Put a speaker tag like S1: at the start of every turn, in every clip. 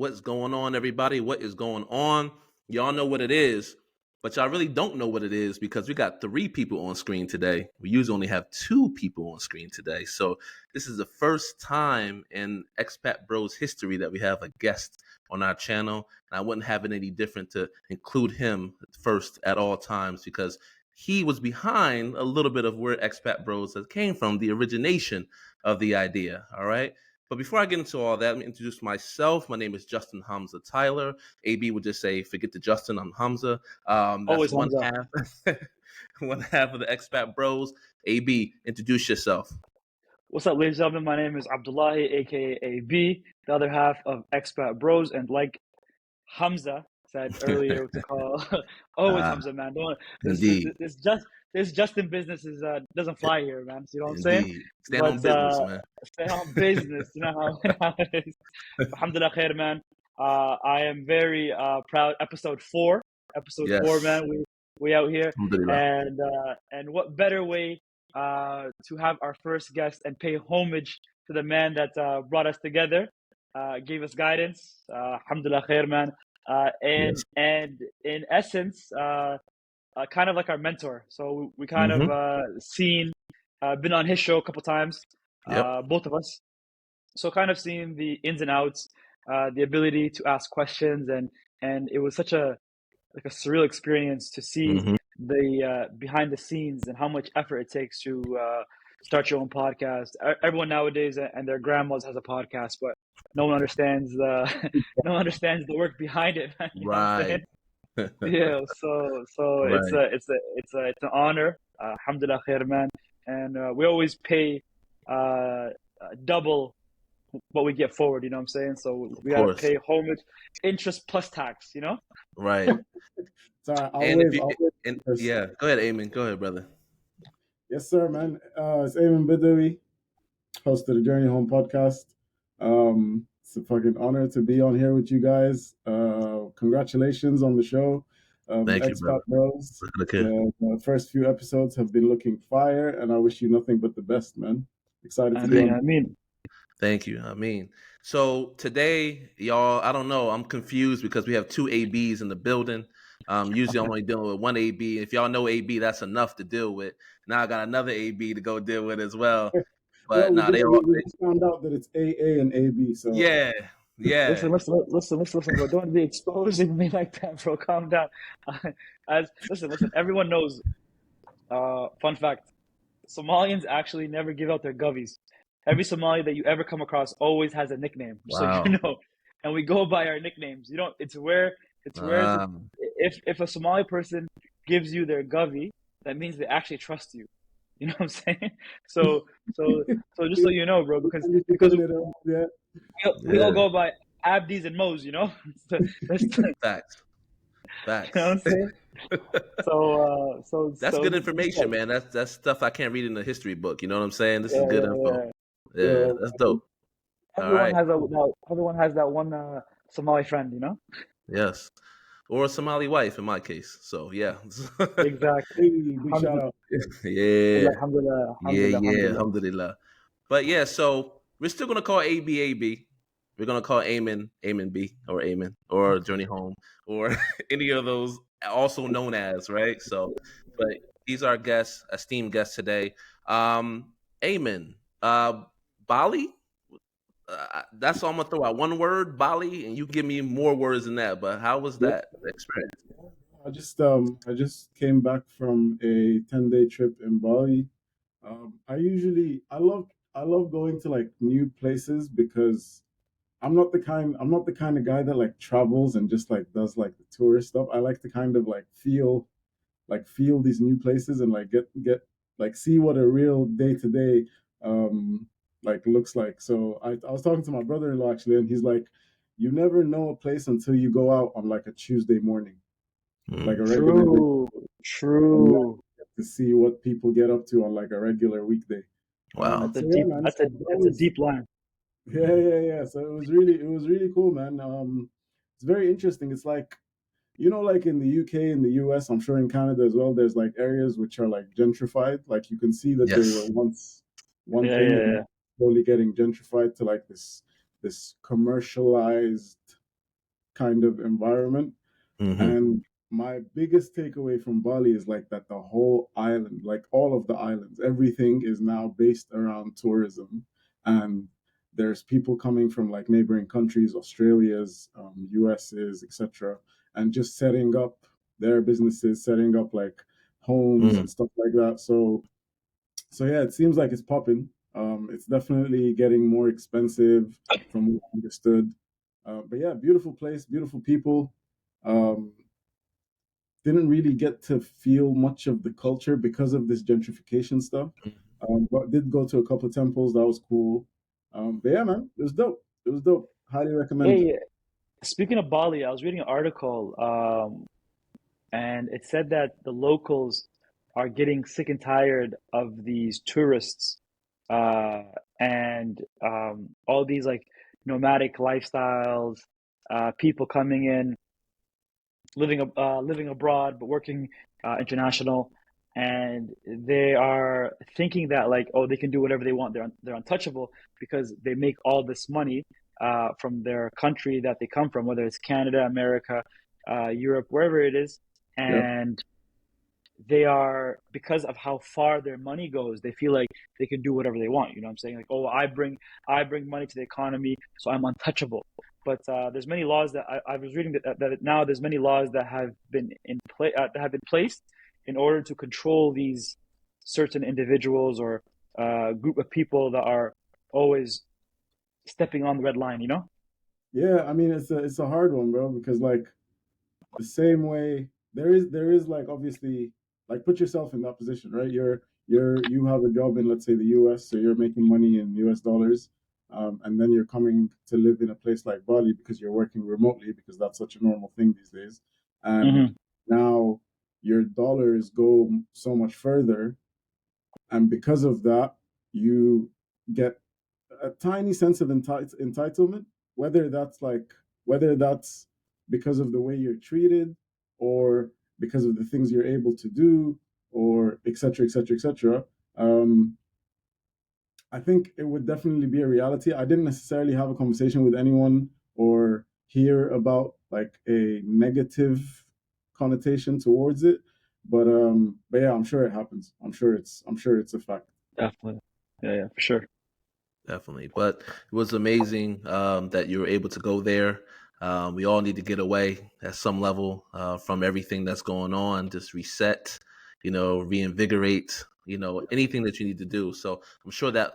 S1: What's going on, everybody? What is going on? Y'all know what it is, but y'all really don't know what it is because we got 3 people on screen today. We usually only have 2 people on screen today. So this is the first time in Expat Bros history that we have a guest on our channel. And I wouldn't have it any different to include him first at all times because he was behind a little bit of where Expat Bros came from, the origination of the idea. All right. But before I get into all that, let me introduce myself. My name is Justin Hamza Tyler. AB would just say, forget the Justin, I'm Hamza. That's
S2: Always
S1: one
S2: Hamza.
S1: half of the Expat Bros. AB, introduce yourself.
S2: What's up, ladies and gentlemen? My name is Abdullahi, aka AB, the other half of Expat Bros. And like Hamza said earlier, to call always Hamza, man. This Justin business doesn't fly here, man. You know what I'm saying?
S1: Stand on business, man.
S2: Stay on business. You know how it is. Alhamdulillah khair, man. I am very proud. Episode 4, man. We out here, and what better way to have our first guest and pay homage to the man that brought us together, gave us guidance. Alhamdulillah khair, man. And in essence, kind of like our mentor. So we kind of been on his show a couple times, both of us. So kind of seen the ins and outs, the ability to ask questions, and it was such a surreal experience to see the behind the scenes and how much effort it takes to start your own podcast. Everyone nowadays and their grandmas has a podcast, but no one understands the work behind it. You know what I'm saying? Yeah, so right. it's an honor. Alhamdulillah khair, man. And we always pay double what we get forward, you know what I'm saying? So we gotta pay homage, interest plus tax, you know?
S1: Right.
S3: Sorry,
S1: yeah, go ahead, Iman. Go ahead, brother.
S3: Yes, sir, man. It's Iman Badawi, host of the Journey Home podcast. It's a fucking honor to be on here with you guys. Congratulations on the show.
S1: Thank you,
S3: Expat Bros. The first few episodes have been looking fire, and I wish you nothing but the best, man. Excited to be on.
S1: Thank you. So today, y'all, I don't know. I'm confused because we have 2 ABs in the building. Usually I'm only dealing with 1 AB. If y'all know AB, that's enough to deal with. Now I got another AB to go deal with as well. But
S3: we just found out that it's AA and AB. So
S1: yeah.
S2: Listen, bro. Don't be exposing me like that, bro. Calm down. Listen. Everyone knows. Fun fact: Somalians actually never give out their govies. Every Somali that you ever come across always has a nickname, so you know. And we go by our nicknames. You don't. It's rare. If a Somali person gives you their govie, that means they actually trust you. You know what I'm saying? So just so you know, bro, because we all go by Abdis and Mos, you know.
S1: Facts.
S2: You know what I'm saying? So
S1: that's good information, man. That's stuff I can't read in the history book. You know what I'm saying? This is good info. Yeah, that's dope.
S2: Everyone has that one Somali friend, you know.
S1: Yes. Or a Somali wife in my case. So yeah.
S2: Exactly.
S3: Shout out.
S1: Yeah.
S2: Alhamdulillah.
S1: Alhamdulillah. But yeah, so we're still gonna call AB AB. We're gonna call Amen B or Amen or Journey Home or any of those also known as, right? So but these are guests, esteemed guests today. Amen. Bali? That's all I'm gonna throw out. One word, Bali, and you can give me more words than that. But how was that experience?
S3: I just came back from a 10-day trip in Bali. I love going to like new places because I'm not the kind of guy that like travels and just like does like the tourist stuff. I like to kind of like feel these new places and like get like see what a real day-to-day like looks like. So I was talking to my brother-in-law actually, and he's like, you never know a place until you go out on like a Tuesday morning, like a regular
S2: true
S3: to see what people get up to on like a regular weekday.
S1: Wow,
S2: that's a deep line.
S3: Yeah. So it was really cool, man. It's very interesting. It's like, you know, like in the UK, in the US, I'm sure in Canada as well, there's like areas which are like gentrified. Like you can see that they were once one thing, and slowly getting gentrified to like this commercialized kind of environment. And my biggest takeaway from Bali is like that the whole island, like all of the islands, everything is now based around tourism. And there's people coming from like neighboring countries, Australia's, US's, etc., and just setting up their businesses, setting up like homes and stuff like that. So yeah, it seems like it's popping. It's definitely getting more expensive from what I understood. But yeah, beautiful place, beautiful people. Didn't really get to feel much of the culture because of this gentrification stuff. But did go to a couple of temples. That was cool. But yeah, man, it was dope. It was dope. Highly recommend.
S2: Hey, speaking of Bali, I was reading an article, and it said that the locals are getting sick and tired of these tourists, uh, and all these like nomadic lifestyles, people coming in, living abroad but working international, and they are thinking that like, oh, they can do whatever they want. They're untouchable because they make all this money from their country that they come from, whether it's Canada, America, Europe, wherever it is, and they are, because of how far their money goes, they feel like they can do whatever they want. You know what I'm saying? Like, oh, I bring money to the economy, so I'm untouchable. But there's many laws that I was reading that now there's many laws that have been that have been placed in order to control these certain individuals or group of people that are always stepping on the red line. You know?
S3: Yeah, I mean it's a hard one, bro, because like the same way there is like obviously like put yourself in that position, right? You have a job in, let's say, the US, so you're making money in US dollars, and then you're coming to live in a place like Bali because you're working remotely because that's such a normal thing these days. And now your dollars go so much further, and because of that, you get a tiny sense of entitlement, whether that's because of the way you're treated or because of the things you're able to do or etc etc etc. I think it would definitely be a reality. I didn't necessarily have a conversation with anyone or hear about like a negative connotation towards it, but yeah, I'm sure it happens. I'm sure it's a fact.
S2: Definitely. Yeah, for sure.
S1: Definitely. But it was amazing that you were able to go there. We all need to get away at some level from everything that's going on, just reset, reinvigorate, anything that you need to do. So I'm sure that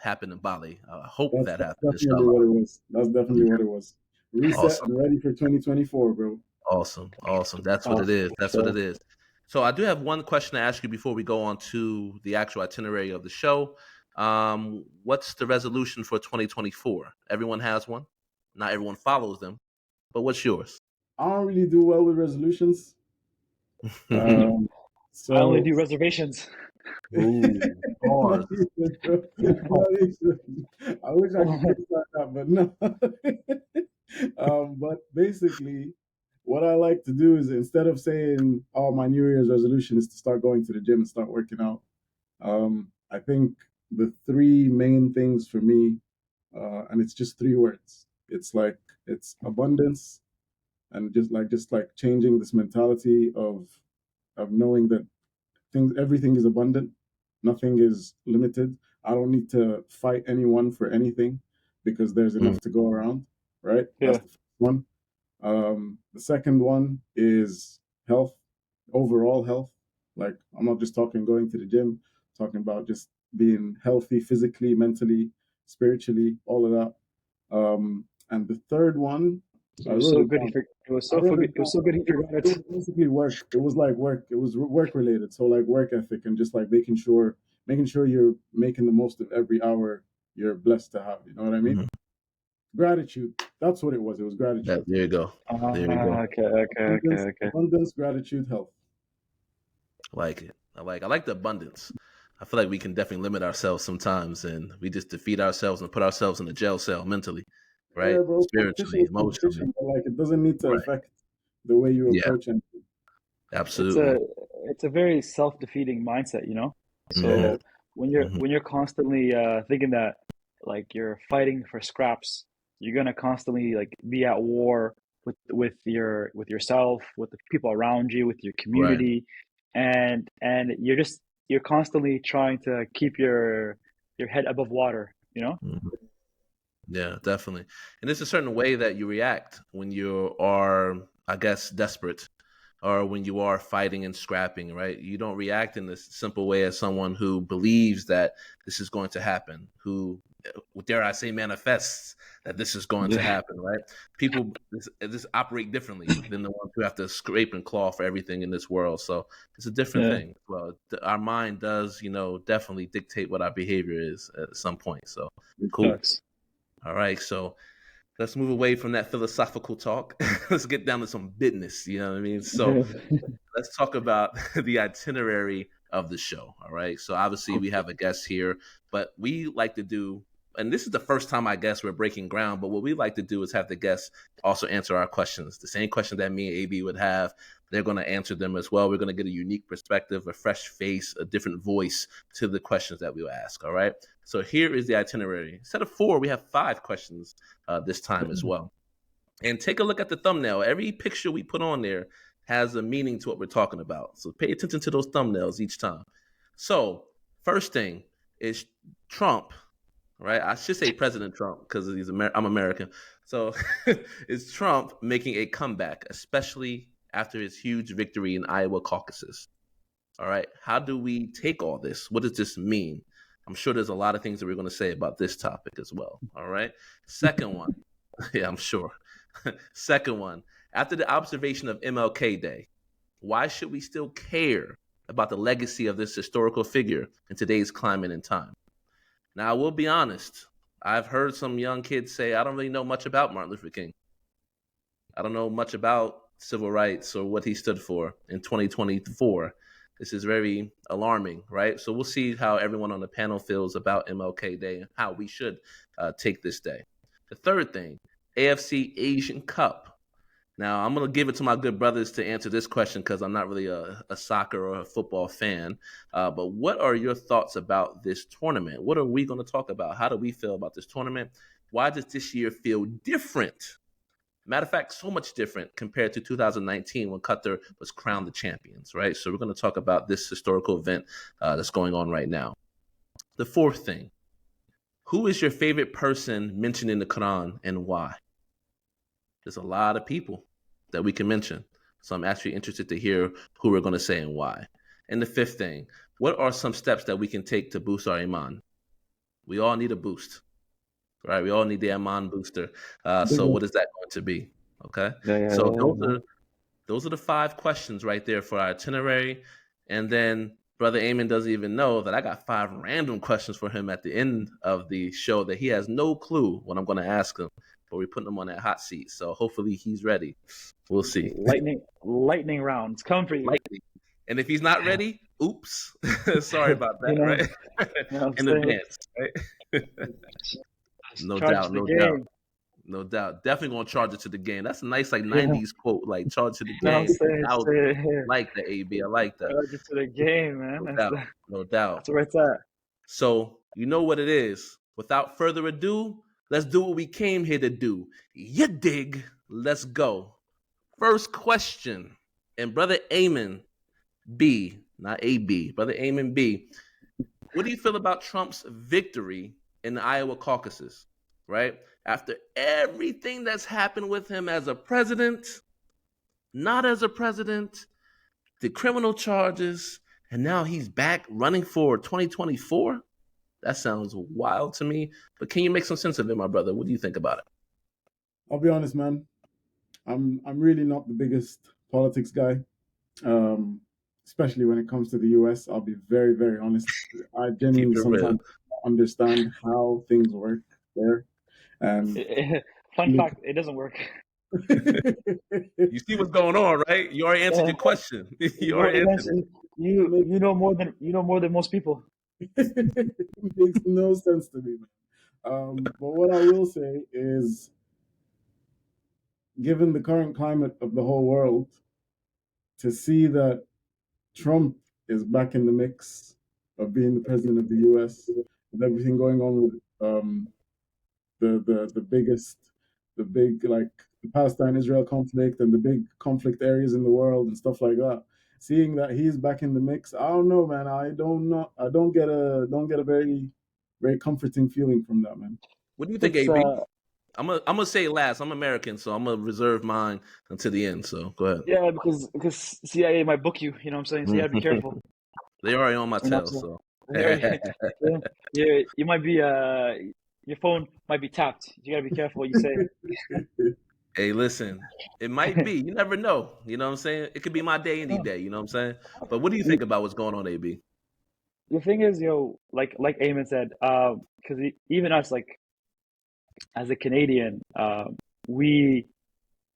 S1: happened in Bali. I hope that happened.
S3: Definitely what it was. That's definitely what it was. Reset
S1: Awesome.
S3: and ready for 2024, bro.
S1: Awesome. That's what it is. That's what it is. So I do have one question to ask you before we go on to the actual itinerary of the show. What's the resolution for 2024? Everyone has one. Not everyone follows them, but what's yours?
S3: I don't really do well with resolutions.
S2: I only do reservations.
S1: Ooh,
S3: Not even, bro. Not even. I wish I could kickstart that, but no. But basically, what I like to do is instead of saying, "Oh, my New Year's resolution is to start going to the gym and start working out," I think the three main things for me, and it's just three words. It's abundance, and just like changing this mentality of knowing that everything is abundant, nothing is limited. I don't need to fight anyone for anything because there's enough to go around, right? That's the first one. The second one is health, overall health. Like, I'm not just talking going to the gym, I'm talking about just being healthy physically, mentally, spiritually, all of that. And the third one,
S2: It was so good. It was so good. It was so good. He forgot
S3: it
S2: it.
S3: was basically work. It was like work. It was work related. So like work ethic and just like making sure you're making the most of every hour you're blessed to have. You know what I mean? Gratitude. That's what it was. It was gratitude.
S1: There you go. There you go.
S2: Okay.
S3: Abundance, gratitude, health.
S1: I like it. I like the abundance. I feel like we can definitely limit ourselves sometimes, and we just defeat ourselves and put ourselves in a jail cell mentally, right?
S3: Yeah, bro.
S1: Spiritually, emotionally.
S3: But like it doesn't need to
S1: Right.
S3: affect the way you
S1: Yeah,
S3: approach anything.
S1: absolutely.
S2: It's a very self-defeating mindset, you know? So when you're constantly thinking that like you're fighting for scraps, you're gonna constantly like be at war with yourself, with the people around you, with your community, and you're constantly trying to keep your head above water, you know?
S1: Mm-hmm. Yeah, definitely. And there's a certain way that you react when you are, I guess, desperate, or when you are fighting and scrapping, right? You don't react in this simple way as someone who believes that this is going to happen, who, dare I say, manifests that this is going to happen, right? People just operate differently than the ones who have to scrape and claw for everything in this world. So it's a different thing. Well, our mind does, definitely dictate what our behavior is at some point. So cool. All right, so let's move away from that philosophical talk. Let's get down to some business. You know what I mean? So let's talk about the itinerary of the show. All right. So obviously we have a guest here, but we like to do, and this is the first time I guess we're breaking ground, but what we like to do is have the guests also answer our questions. The same question that me and AB would have, they're going to answer them as well. We're going to get a unique perspective, a fresh face, a different voice to the questions that we will ask. All right. So here is the itinerary. Instead of 4, we have 5 questions this time as well. And take a look at the thumbnail. Every picture we put on there has a meaning to what we're talking about. So pay attention to those thumbnails each time. So first thing is Trump, right? I should say President Trump because I'm American. So is Trump making a comeback, especially after his huge victory in Iowa caucuses? All right. How do we take all this? What does this mean? I'm sure there's a lot of things that we're going to say about this topic as well. All right. Second one. Yeah, I'm sure. Second one. After the observation of MLK Day, why should we still care about the legacy of this historical figure in today's climate and time? Now, I will be honest. I've heard some young kids say, I don't really know much about Martin Luther King. I don't know much about civil rights or what he stood for in 2024. This is very alarming, right? So we'll see how everyone on the panel feels about MLK Day and how we should take this day. The third thing, AFC Asian Cup. Now, I'm going to give it to my good brothers to answer this question because I'm not really a soccer or a football fan. But what are your thoughts about this tournament? What are we going to talk about? How do we feel about this tournament? Why does this year feel different? Matter of fact, so much different compared to 2019 when Qatar was crowned the champions, right? So we're going to talk about this historical event that's going on right now. The fourth thing, who is your favorite person mentioned in the Qur'an and why? There's a lot of people that we can mention. So I'm actually interested to hear who we're going to say and why. And the fifth thing, what are some steps that we can take to boost our Iman? We all need a boost, right? We all need the Iman booster. So what is that going to be? Okay. Those are the 5 questions right there for our itinerary. And then Brother Eamon doesn't even know that I got 5 random questions for him at the end of the show that he has no clue what I'm going to ask him. But we're putting him on that hot seat. So hopefully he's ready. We'll see.
S2: Lightning rounds come for you.
S1: Lightning. And if he's not ready, oops. Sorry about that, right? In advance, right? No doubt. Definitely gonna charge it to the game. That's a nice 90s quote, like charge to the game. Like the AB. I like that.
S2: Charge it to the game, man.
S1: No doubt.
S2: That's where it's at.
S1: So you know what it is. Without further ado, let's do what we came here to do. You dig? Let's go. First question. And Brother Eamon B, not AB, Brother Eamon B. What do you feel about Trump's victory in the Iowa caucuses, right? After everything that's happened with him as a president, not as a president, the criminal charges, and now he's back running for 2024? That sounds wild to me. But can you make some sense of it, my brother? What do you think about it?
S3: I'll be honest, man. I'm really not the biggest politics guy, especially when it comes to the US. I'll be very, very honest. I genuinely sometimes understand how things work there.
S2: Fun fact, it doesn't work.
S3: You
S1: see what's going on, right? You already answered your question.
S2: You know more than most people.
S3: It makes no sense to me. But what I will say is, given the current climate of the whole world, to see that Trump is back in the mix of being the president of the US, with everything going on with the big the Palestine-Israel conflict and the big conflict areas in the world and stuff like that. Seeing that he's back in the mix, I don't know, man. I don't get a very comforting feeling from that, man.
S1: What do you think, AB? I'm gonna say it last. I'm American, so I'm gonna reserve mine until the end. So go ahead.
S2: Yeah, because CIA might book you. You know what I'm saying? So you gotta be careful.
S1: They already on my tail, so
S2: you might be your phone might be tapped. You gotta be careful what you say.
S1: Hey, listen, it might be. You never know. You know what I'm saying? It could be my day any day. You know what I'm saying? But what do you think about what's going on, AB?
S2: The thing is, like Eamon said, because even us, like as a Canadian, we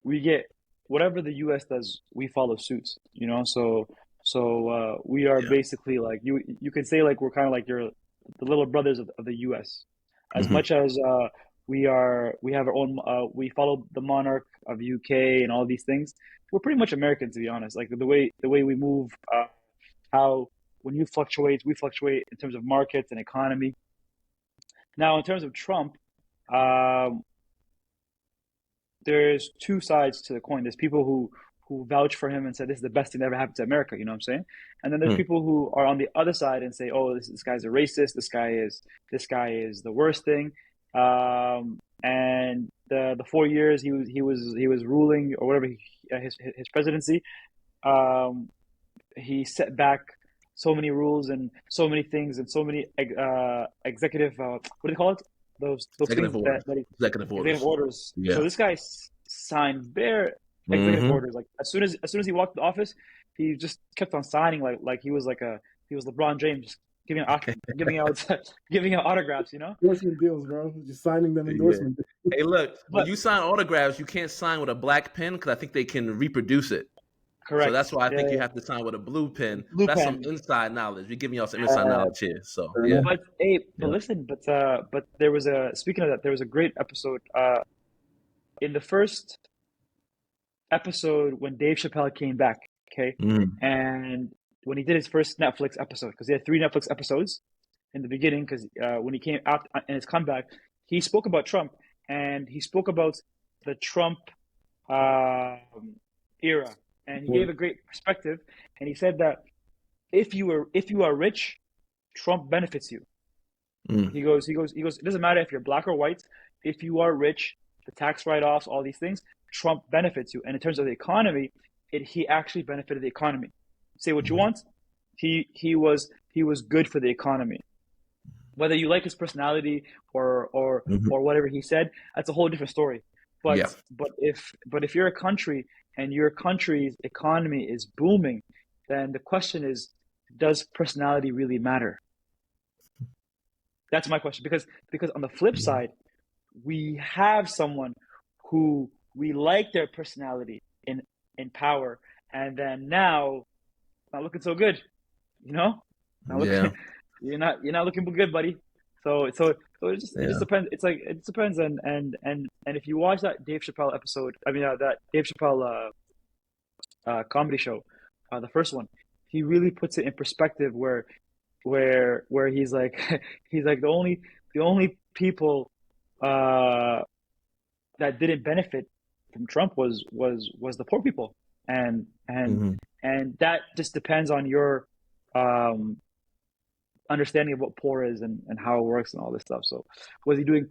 S2: get whatever the U.S. does, we follow suit. You know, so we are basically like you could say like we're kind of like the little brothers of the U.S. As much as we have our own, we follow the monarch of UK and all these things. We're pretty much American, to be honest. Like the way we move, how when you fluctuate, we fluctuate in terms of markets and economy. Now, in terms of Trump, there's two sides to the coin. There's people who vouch for him and said this is the best thing that ever happened to America. You know what I'm saying? And then there's people who are on the other side and say, oh, this guy's a racist. This guy is the worst thing. And the 4 years he was ruling or whatever his presidency, he set back so many rules and so many things and so many executive what do they call it? Those
S1: executive
S2: things
S1: orders.
S2: Executive orders.
S1: Yeah.
S2: So this guy signed bare executive orders. Like as soon as he walked the office, he just kept on signing like he was LeBron James, just giving out autographs, you know?
S3: Endorsement deals, bro. Just signing them endorsement deals.
S1: Hey, look, when you sign autographs, you can't sign with a black pen because I think they can reproduce it.
S2: Correct.
S1: So that's why I think you have to sign with a blue pen. That's some inside knowledge. We're giving y'all some inside knowledge here. So yeah.
S2: But listen, but there was speaking of that, there was a great episode in the first episode when Dave Chappelle came back, okay? And when he did his first Netflix episode, because he had 3 Netflix episodes in the beginning, because when he came out in his comeback, he spoke about Trump, and he spoke about the Trump era, and he gave a great perspective, and he said that if you are rich, Trump benefits you. He goes, it doesn't matter if you're black or white, if you are rich, the tax write-offs, all these things, Trump benefits you. And in terms of the economy, he actually benefited the economy. Say what you want, he was good for the economy. Whether you like his personality or whatever he said, that's a whole different story. But if you're a country and your country's economy is booming, then the question is, does personality really matter? That's my question. Because on the flip side, we have someone who we like their personality in power, and then now not looking so good, you know? You're not looking good, buddy. So it just depends. It's like it depends, and if you watch that Dave Chappelle episode, that Dave Chappelle comedy show, the first one, he really puts it in perspective where he's like the only people that didn't benefit from Trump was the poor people, and that just depends on your understanding of what poor is and how it works and all this stuff. So was he doing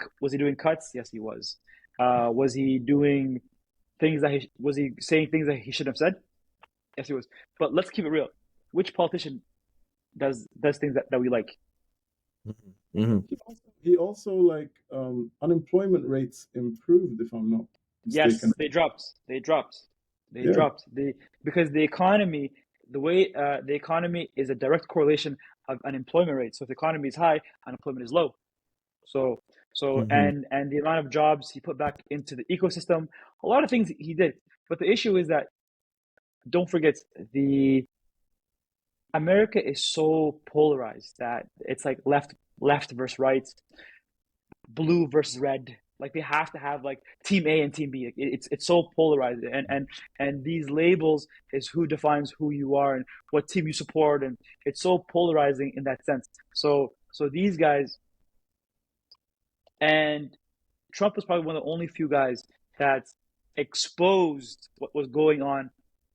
S2: cuts? Yes, he was. Was he doing things was he saying things that he shouldn't have said? Yes, he was. But let's keep it real. Which politician does things that we like?
S3: He also like unemployment rates improved, if I'm not mistaken.
S2: Yes, they dropped. Because the economy, the way the economy is a direct correlation of unemployment rate. So if the economy is high, unemployment is low. So and the amount of jobs he put back into the ecosystem, a lot of things he did. But the issue is that, don't forget, America is so polarized that it's like left versus right, blue versus red. Like they have to have like team A and team B. It's so polarized, and these labels is who defines who you are and what team you support, and it's so polarizing in that sense. So these guys, and Trump was probably one of the only few guys that exposed what was going on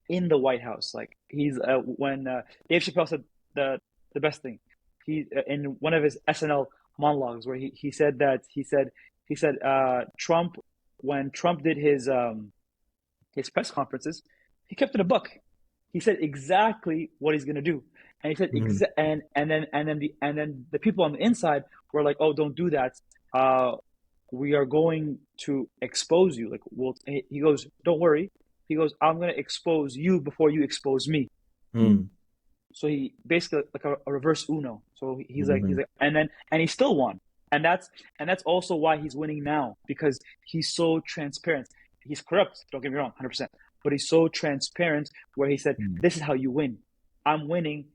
S2: in the White House. Like he's when Dave Chappelle said the best thing. He in one of his SNL monologues where he said Trump, when Trump did his press conferences, he kept it a buck. He said exactly what he's gonna do, and he said and then the people on the inside were like, oh, don't do that. We are going to expose you. Like, well, he goes, don't worry. He goes, I'm going to expose you before you expose me. So he basically like a reverse Uno. So he's like, and he still won. And that's also why he's winning now, because he's so transparent. He's corrupt. Don't get me wrong, 100%. But he's so transparent where he said, this is how you win. I'm winning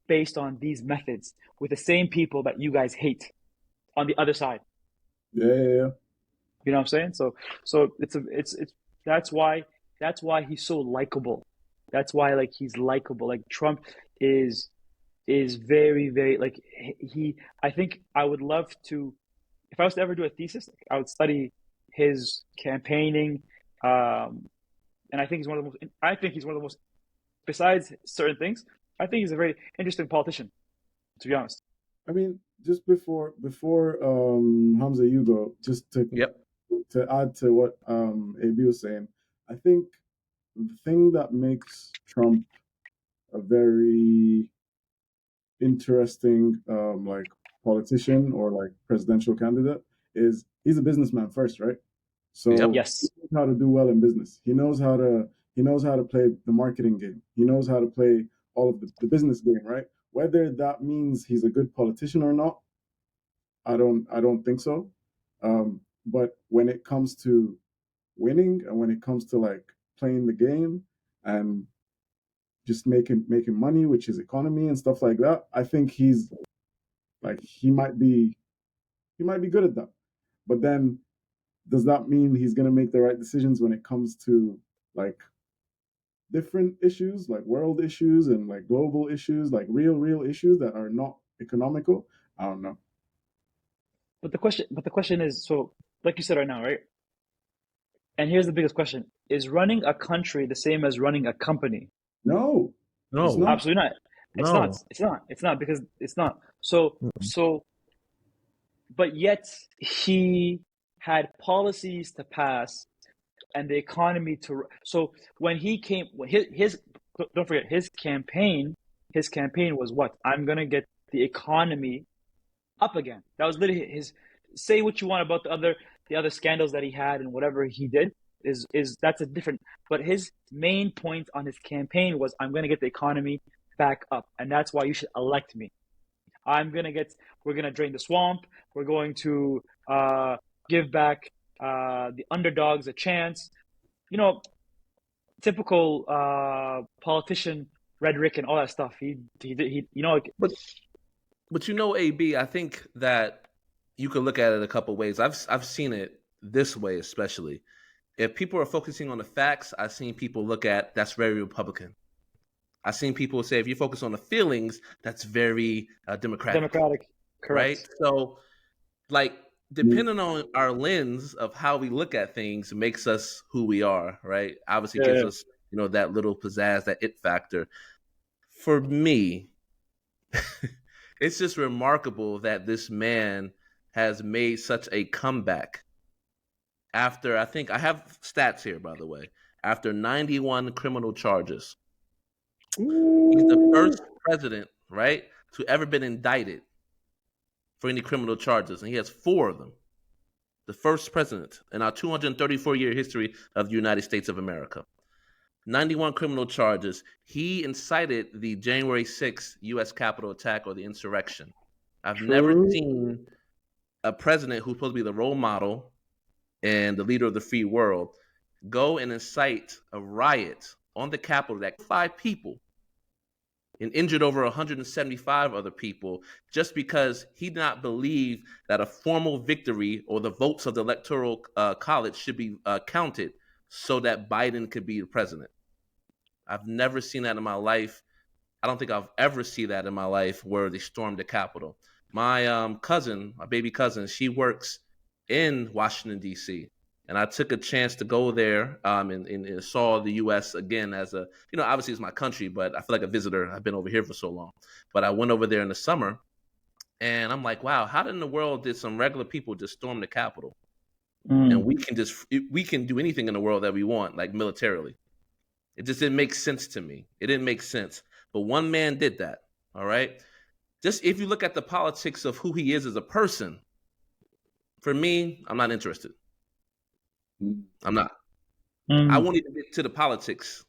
S2: based on these methods with the same people that you guys hate on the other side.
S3: Yeah.
S2: You know what I'm saying? So it's that's why he's so likable. That's why like he's likable. Like Trump is very, very like I think I would love to, if I was to ever do a thesis, I would study his campaigning. And I think he's one of the most, besides certain things, I think he's a very interesting politician, to be honest.
S3: I mean, just before Hamza, you go, just to add to what Ayyub was saying, I think the thing that makes Trump a very interesting like politician or like presidential candidate is he's a businessman first, right? So
S2: yes,
S3: he knows how to do well in business. He knows how to play the marketing game. He knows how to play all of the business game, right? Whether that means he's a good politician or not, I don't think so. But when it comes to winning and when it comes to like playing the game and just making money, which is economy and stuff like that, I think he's like he might be good at that. But then does that mean he's going to make the right decisions when it comes to like different issues, like world issues and like global issues, like real issues that are not economical? I don't know.
S2: But the question is, so like you said right now, right? And here's the biggest question: is running a country the same as running a company?
S3: No,
S2: absolutely not. It's not because it's not. So, but yet he had policies to pass and the economy to. So when he came, his don't forget his campaign was what? I'm gonna get the economy up again. That was literally his. Say what you want about the other scandals that he had and whatever he did is that's a different. But his main point on his campaign was, I'm gonna get the economy back up, and that's why you should elect me. We're gonna drain the swamp. We're going to give back the underdogs a chance. You know, typical politician rhetoric and all that stuff. He you know.
S1: But you know, AB, I think that you could look at it a couple of ways. I've seen it this way, especially if people are focusing on the facts. I've seen people look at that's very Republican. I've seen people say if you focus on the feelings, that's very Democratic.
S2: Correct.
S1: Right? So, like, depending on our lens of how we look at things makes us who we are, right? Obviously gives us, you know, that little pizzazz, that it factor. For me, it's just remarkable that this man has made such a comeback after, I think, I have stats here, by the way, after 91 criminal charges. He's the first president, right, to ever been indicted for any criminal charges, and he has 4 of them. The first president in our 234-year history of the United States of America. 91 criminal charges. He incited the January 6th U.S. Capitol attack or the insurrection. I've never seen a president who's supposed to be the role model and the leader of the free world go and incite a riot on the Capitol that 5 people and injured over 175 other people just because he did not believe that a formal victory or the votes of the Electoral College should be counted so that Biden could be the president. I've never seen that in my life. I don't think I've ever seen that in my life where they stormed the Capitol. My cousin, my baby cousin, she works in Washington, D.C. And I took a chance to go there and saw the U.S. again as a, obviously it's my country, but I feel like a visitor. I've been over here for so long. But I went over there in the summer, and I'm like, wow, how in the world did some regular people just storm the Capitol? And we can do anything in the world that we want, like militarily. It just didn't make sense to me. It didn't make sense. But one man did that, all right? Just if you look at the politics of who he is as a person, for me, I'm not interested. I'm not. I won't even get to the politics.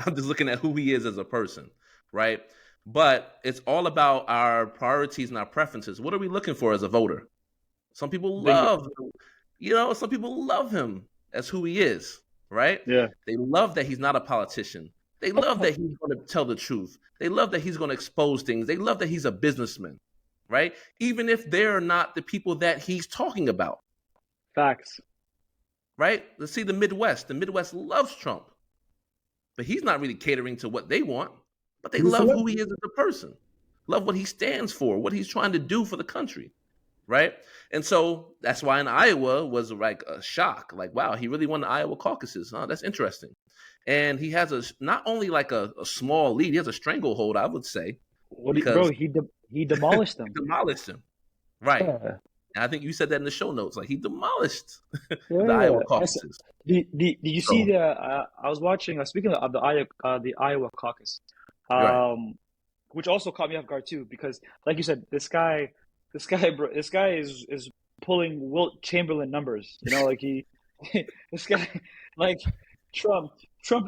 S1: I'm just looking at who he is as a person, right? But it's all about our priorities and our preferences. What are we looking for as a voter? Some people love, some people love him as who he is, right?
S2: Yeah.
S1: They love that he's not a politician. They love that he's going to tell the truth. They love that he's going to expose things. They love that he's a businessman, right? Even if they're not the people that he's talking about.
S2: Facts.
S1: Right? Let's see the Midwest. The Midwest loves Trump, but he's not really catering to what they want, but they love who he is as a person, love what he stands for, what he's trying to do for the country, right? And so that's why in Iowa was like a shock, like, wow, he really won the Iowa caucuses. Huh? That's interesting. And he has not only like a small lead, he has a stranglehold, I would say.
S2: He demolished them.
S1: He demolished him, right? Yeah. And I think you said that in the show notes, like he demolished the Iowa caucuses.
S2: Did you see the? I was watching. Speaking of the Iowa caucus, which also caught me off guard too, because like you said, this guy is pulling Wilt Chamberlain numbers. Like this guy, like Trump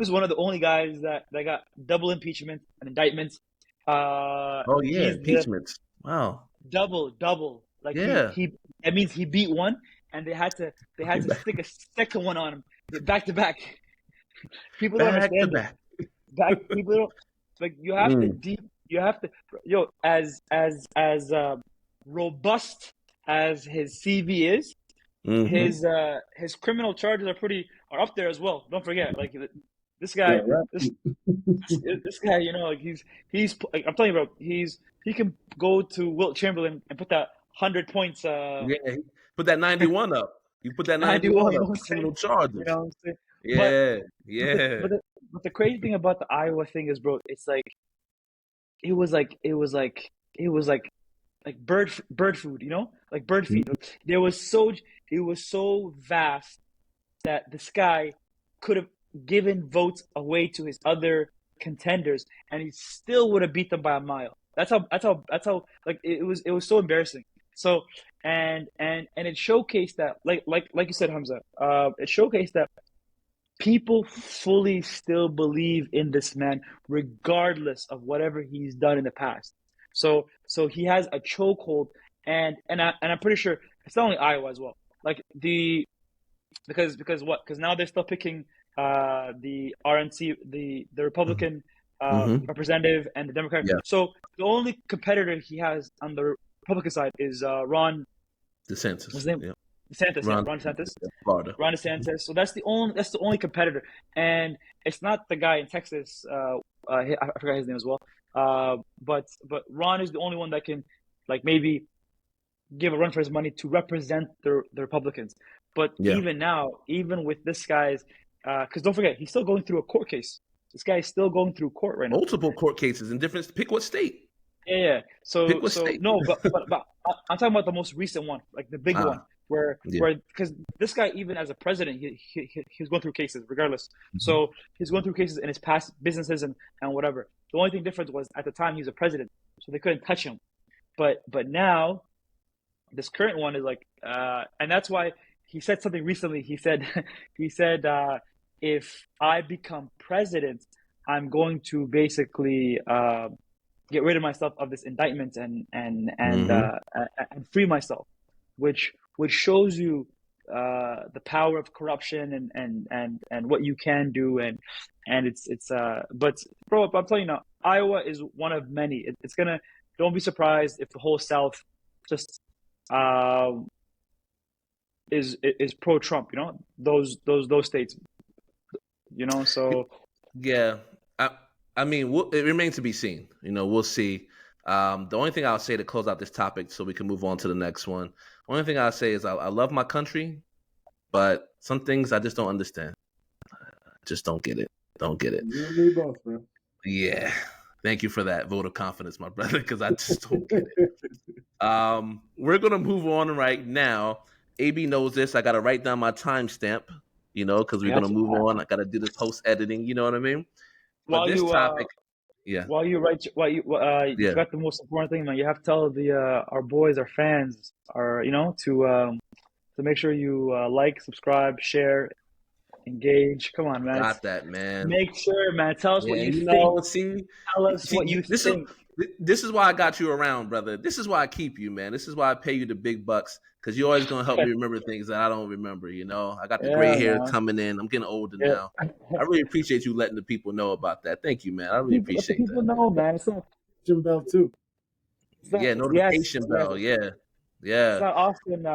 S2: is one of the only guys that got double impeachment and indictments.
S1: Impeachments. Wow.
S2: Double. Like that means he beat one, and they had to stick a second one on him, back to back. People don't understand that. People don't, like, you have to as robust as his CV is, his criminal charges are up there as well. Don't forget, like this guy, this guy, like he's like, I'm telling you, bro, he can go to Wilt Chamberlain and put that 100 points.
S1: Put that 91 up. You put that 91 up. Criminal charges.
S2: You know what I'm
S1: saying?
S2: But the crazy thing about the Iowa thing is, bro, it's like it was like bird food, like bird feed. It was so vast that this guy could have given votes away to his other contenders, and he still would have beat them by a mile. That's how like it was so embarrassing. So and it showcased that, like you said, Hamza, it showcased that people fully still believe in this man regardless of whatever he's done in the past. So he has a chokehold, and I'm pretty sure it's not only Iowa as well. Like because now they're still picking the RNC, the Republican representative, and the Democrat. Yeah. So the only competitor he has on the Republican side is Ron
S1: DeSantis.
S2: What's his name?
S1: Yeah.
S2: DeSantis. Ron DeSantis.
S1: Florida.
S2: Ron DeSantis. So that's the only competitor, and it's not the guy in Texas. I forgot his name as well. But Ron is the only one that can, like, maybe give a run for his money to represent the Republicans. But even now, even with this guy's, because don't forget, he's still going through a court case. This guy is still going through court right now.
S1: Multiple court cases in different. Pick what state.
S2: Yeah. So
S1: state.
S2: No, but I'm talking about the most recent one, like the big one, where because this guy, even as a president, he's going through cases regardless. Mm-hmm. So he's going through cases in his past businesses and whatever. The only thing different was at the time he was a president, so they couldn't touch him. But now, this current one is like, and that's why he said something recently. He said if I become president, I'm going to basically get rid of myself of this indictment and free myself, which shows you the power of corruption and what you can do, and it's but bro, I'm telling you now, Iowa is one of many. Don't be surprised if the whole South just is pro Trump, those states, so
S1: yeah. I mean, it remains to be seen. We'll see. The only thing I'll say to close out this topic so we can move on to the next one, only thing I'll say is I love my country, but some things I just don't understand. Just don't get it. Don't get it.
S3: You and me both, bro.
S1: Yeah. Thank you for that vote of confidence, my brother, because I just don't get it. We're going to move on right now. AB knows this. I got to write down my timestamp, because we're going to move on. I got to do the post-editing, you know what I mean? But
S2: While
S1: this
S2: you,
S1: topic,
S2: While you forgot the most important thing, man. You have to tell our boys, our fans, to make sure you like, subscribe, share, engage. Come on, man.
S1: Got that, man.
S2: Make sure, man. Tell us what you think. Tell us what you think.
S1: This is why I got you around, brother. This is why I keep you, man. This is why I pay you the big bucks, because you're always going to help me remember things that I don't remember, I got the gray hair coming in. I'm getting older now. I really appreciate you letting the people know about that. Thank you, man. I really appreciate that.
S2: People know, man. It's not
S3: notification bell too.
S1: Notification bell. Yeah.
S2: It's not often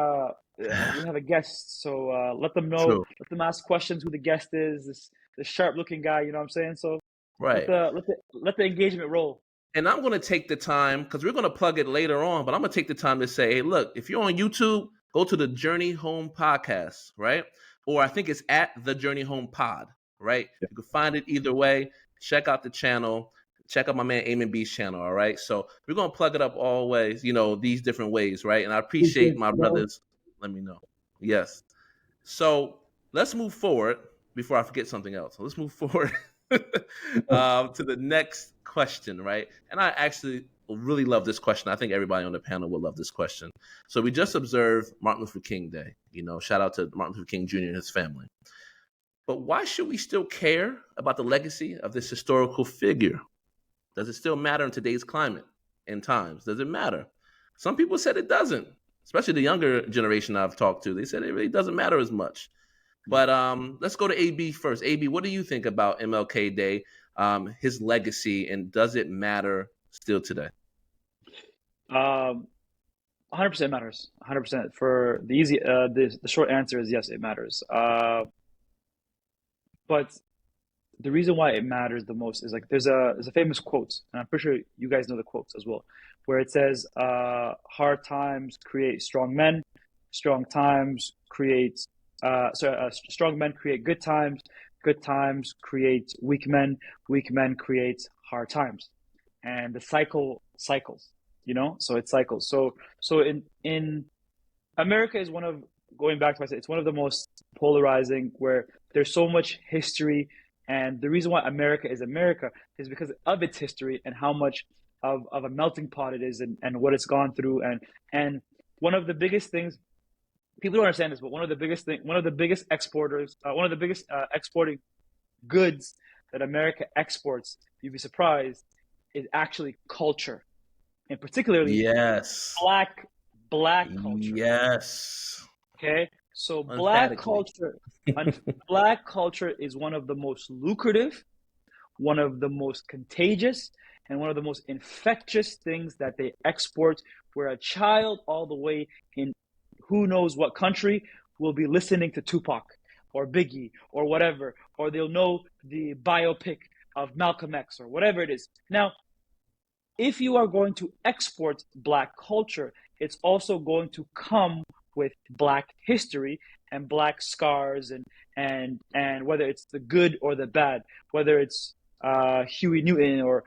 S2: we have a guest, so let them know.
S1: True.
S2: Let them ask questions who the guest is. This sharp-looking guy. You know what I'm saying? So
S1: right.
S2: Let the engagement roll.
S1: And I'm going to take the time, because we're going to plug it later on, but I'm going to take the time to say, hey, look, if you're on YouTube, go to the Journey Home Podcast, right? Or I think it's at the Journey Home Pod, right? Yeah. You can find it either way. Check out the channel. Check out my man Amen B's channel, all right? So we're going to plug it up all ways, these different ways, right? And I appreciate my brothers. Let me know. Yes. So let's move forward before I forget something else. Let's move forward to the next question, right? And I actually really love this question. I think everybody on the panel will love this question. So we just observed Martin Luther King Day. Shout out to Martin Luther King Jr. and his family. But why should we still care about the legacy of this historical figure? Does it still matter in today's climate and times? Does it matter? Some people said it doesn't, especially the younger generation I've talked to. They said it really doesn't matter as much. But let's go to AB first. AB, what do you think about MLK Day, his legacy, and does it matter still today?
S2: 100% matters. 100%. For the easy, the short answer is yes, it matters. But the reason why it matters the most is there's a famous quote, and I'm pretty sure you guys know the quotes as well, where it says, "Hard times create strong men. Strong times create." Strong men create good times. Good times create weak men. Weak men create hard times, and the cycle cycles. So it cycles. So in America is going back to it's one of the most polarizing, where there's so much history, and the reason why America is because of its history and how much of a melting pot it is, and what it's gone through, and one of the biggest things. People don't understand this, but one of the biggest exporting goods that America exports, you'd be surprised, is actually culture, and particularly black culture.
S1: Yes.
S2: Okay, so black culture is one of the most lucrative, one of the most contagious, and one of the most infectious things that they export. Where a child all the way in who knows what country will be listening to Tupac or Biggie or whatever, or they'll know the biopic of Malcolm X or whatever it is. Now, if you are going to export black culture, it's also going to come with black history and black scars, and whether it's the good or the bad, whether it's Huey Newton or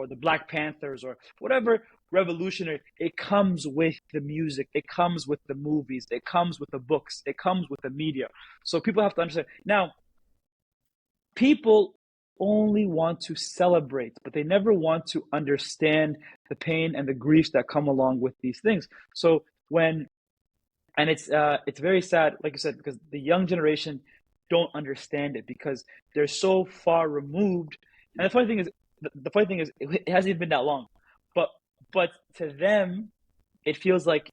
S2: the Black Panthers or whatever revolutionary, it comes with the music, it comes with the movies, it comes with the books, it comes with the media. So people have to understand. Now, people only want to celebrate, but they never want to understand the pain and the griefs that come along with these things. So it's very sad, like you said, because the young generation don't understand it because they're so far removed. And the funny thing is, it hasn't even been that long, but to them, it feels like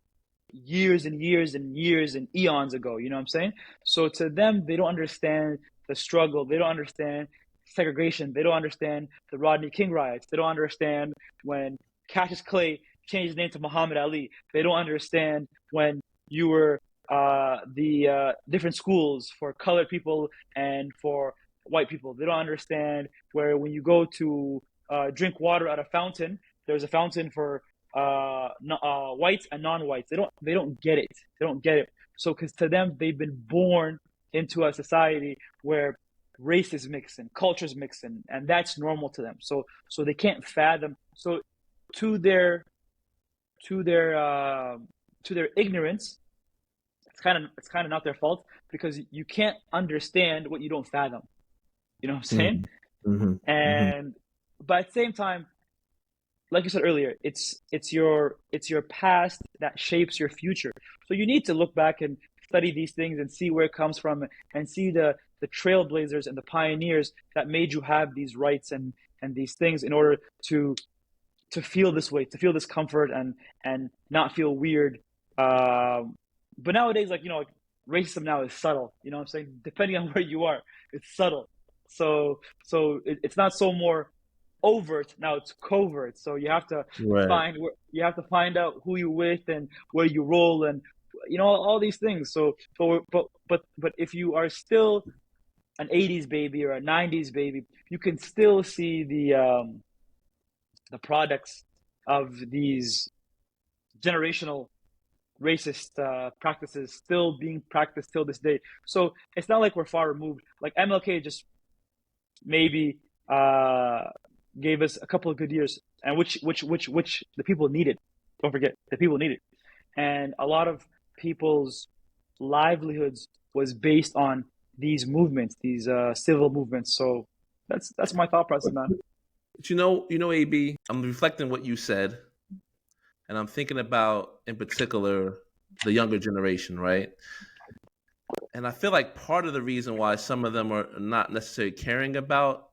S2: years and years and years and eons ago. You know what I'm saying? So to them, they don't understand the struggle. They don't understand segregation. They don't understand the Rodney King riots. They don't understand when Cassius Clay changed his name to Muhammad Ali. They don't understand when you were the different schools for colored people and for white people. They don't understand where when you go to drink water at a fountain, there's a fountain for whites and non-whites. They don't get it. They don't get it. So because to them, they've been born into a society where race is mixed and cultures mixed, and that's normal to them. So they can't fathom. So to their ignorance, it's kind of not their fault, because you can't understand what you don't fathom. You know what I'm saying? But at the same time, like you said earlier, it's your past that shapes your future. So you need to look back and study these things and see where it comes from, and see the trailblazers and the pioneers that made you have these rights and these things in order to feel this way, to feel this comfort and not feel weird. But nowadays, like, racism now is subtle. You know what I'm saying? Depending on where you are, it's subtle. So it's not so more overt, now it's covert. So you have to find out who you're with and where you roll, and all these things. But if you are still an 80s baby or a 90s baby, you can still see the products of these generational racist practices still being practiced till this day. So it's not like we're far removed. Like MLK just maybe gave us a couple of good years, and which the people needed. Don't forget, the people needed, and a lot of people's livelihoods was based on these movements, these civil movements. So that's my thought process, man.
S1: But AB, I'm reflecting what you said, and I'm thinking about, in particular, the younger generation, right? And I feel like part of the reason why some of them are not necessarily caring about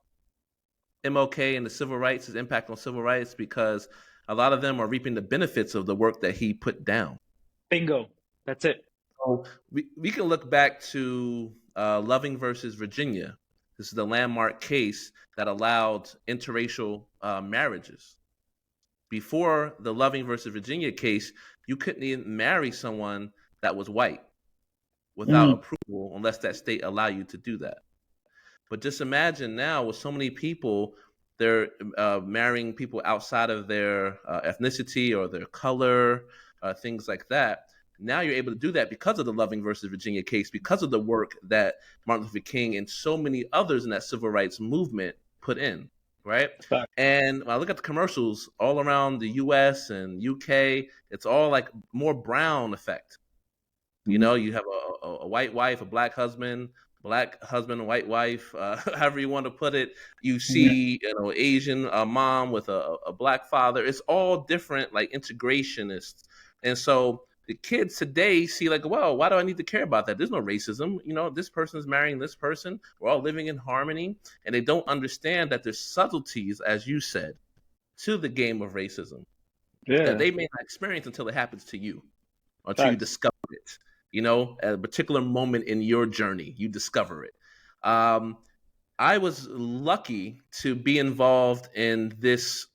S1: MLK and the civil rights, his impact on civil rights, because a lot of them are reaping the benefits of the work that he put down.
S2: Bingo. That's it.
S1: So we can look back to Loving versus Virginia. This is the landmark case that allowed interracial marriages. Before the Loving versus Virginia case, you couldn't even marry someone that was white without approval, unless that state allowed you to do that. But just imagine now, with so many people, they're marrying people outside of their ethnicity or their color, things like that. Now you're able to do that because of the Loving versus Virginia case, because of the work that Martin Luther King and so many others in that civil rights movement put in, right? And when I look at the commercials all around the US and UK, it's all like more brown effect. You have a white wife, a black husband, white wife, however you want to put it. You see, Asian mom with a black father. It's all different, like integrationists. And so the kids today see like, well, why do I need to care about that? There's no racism. This person's marrying this person. We're all living in harmony. And they don't understand that there's subtleties, as you said, to the game of racism that they may not experience until it happens to you, or until you discover it. At a particular moment in your journey, you discover it. I was lucky to be involved in this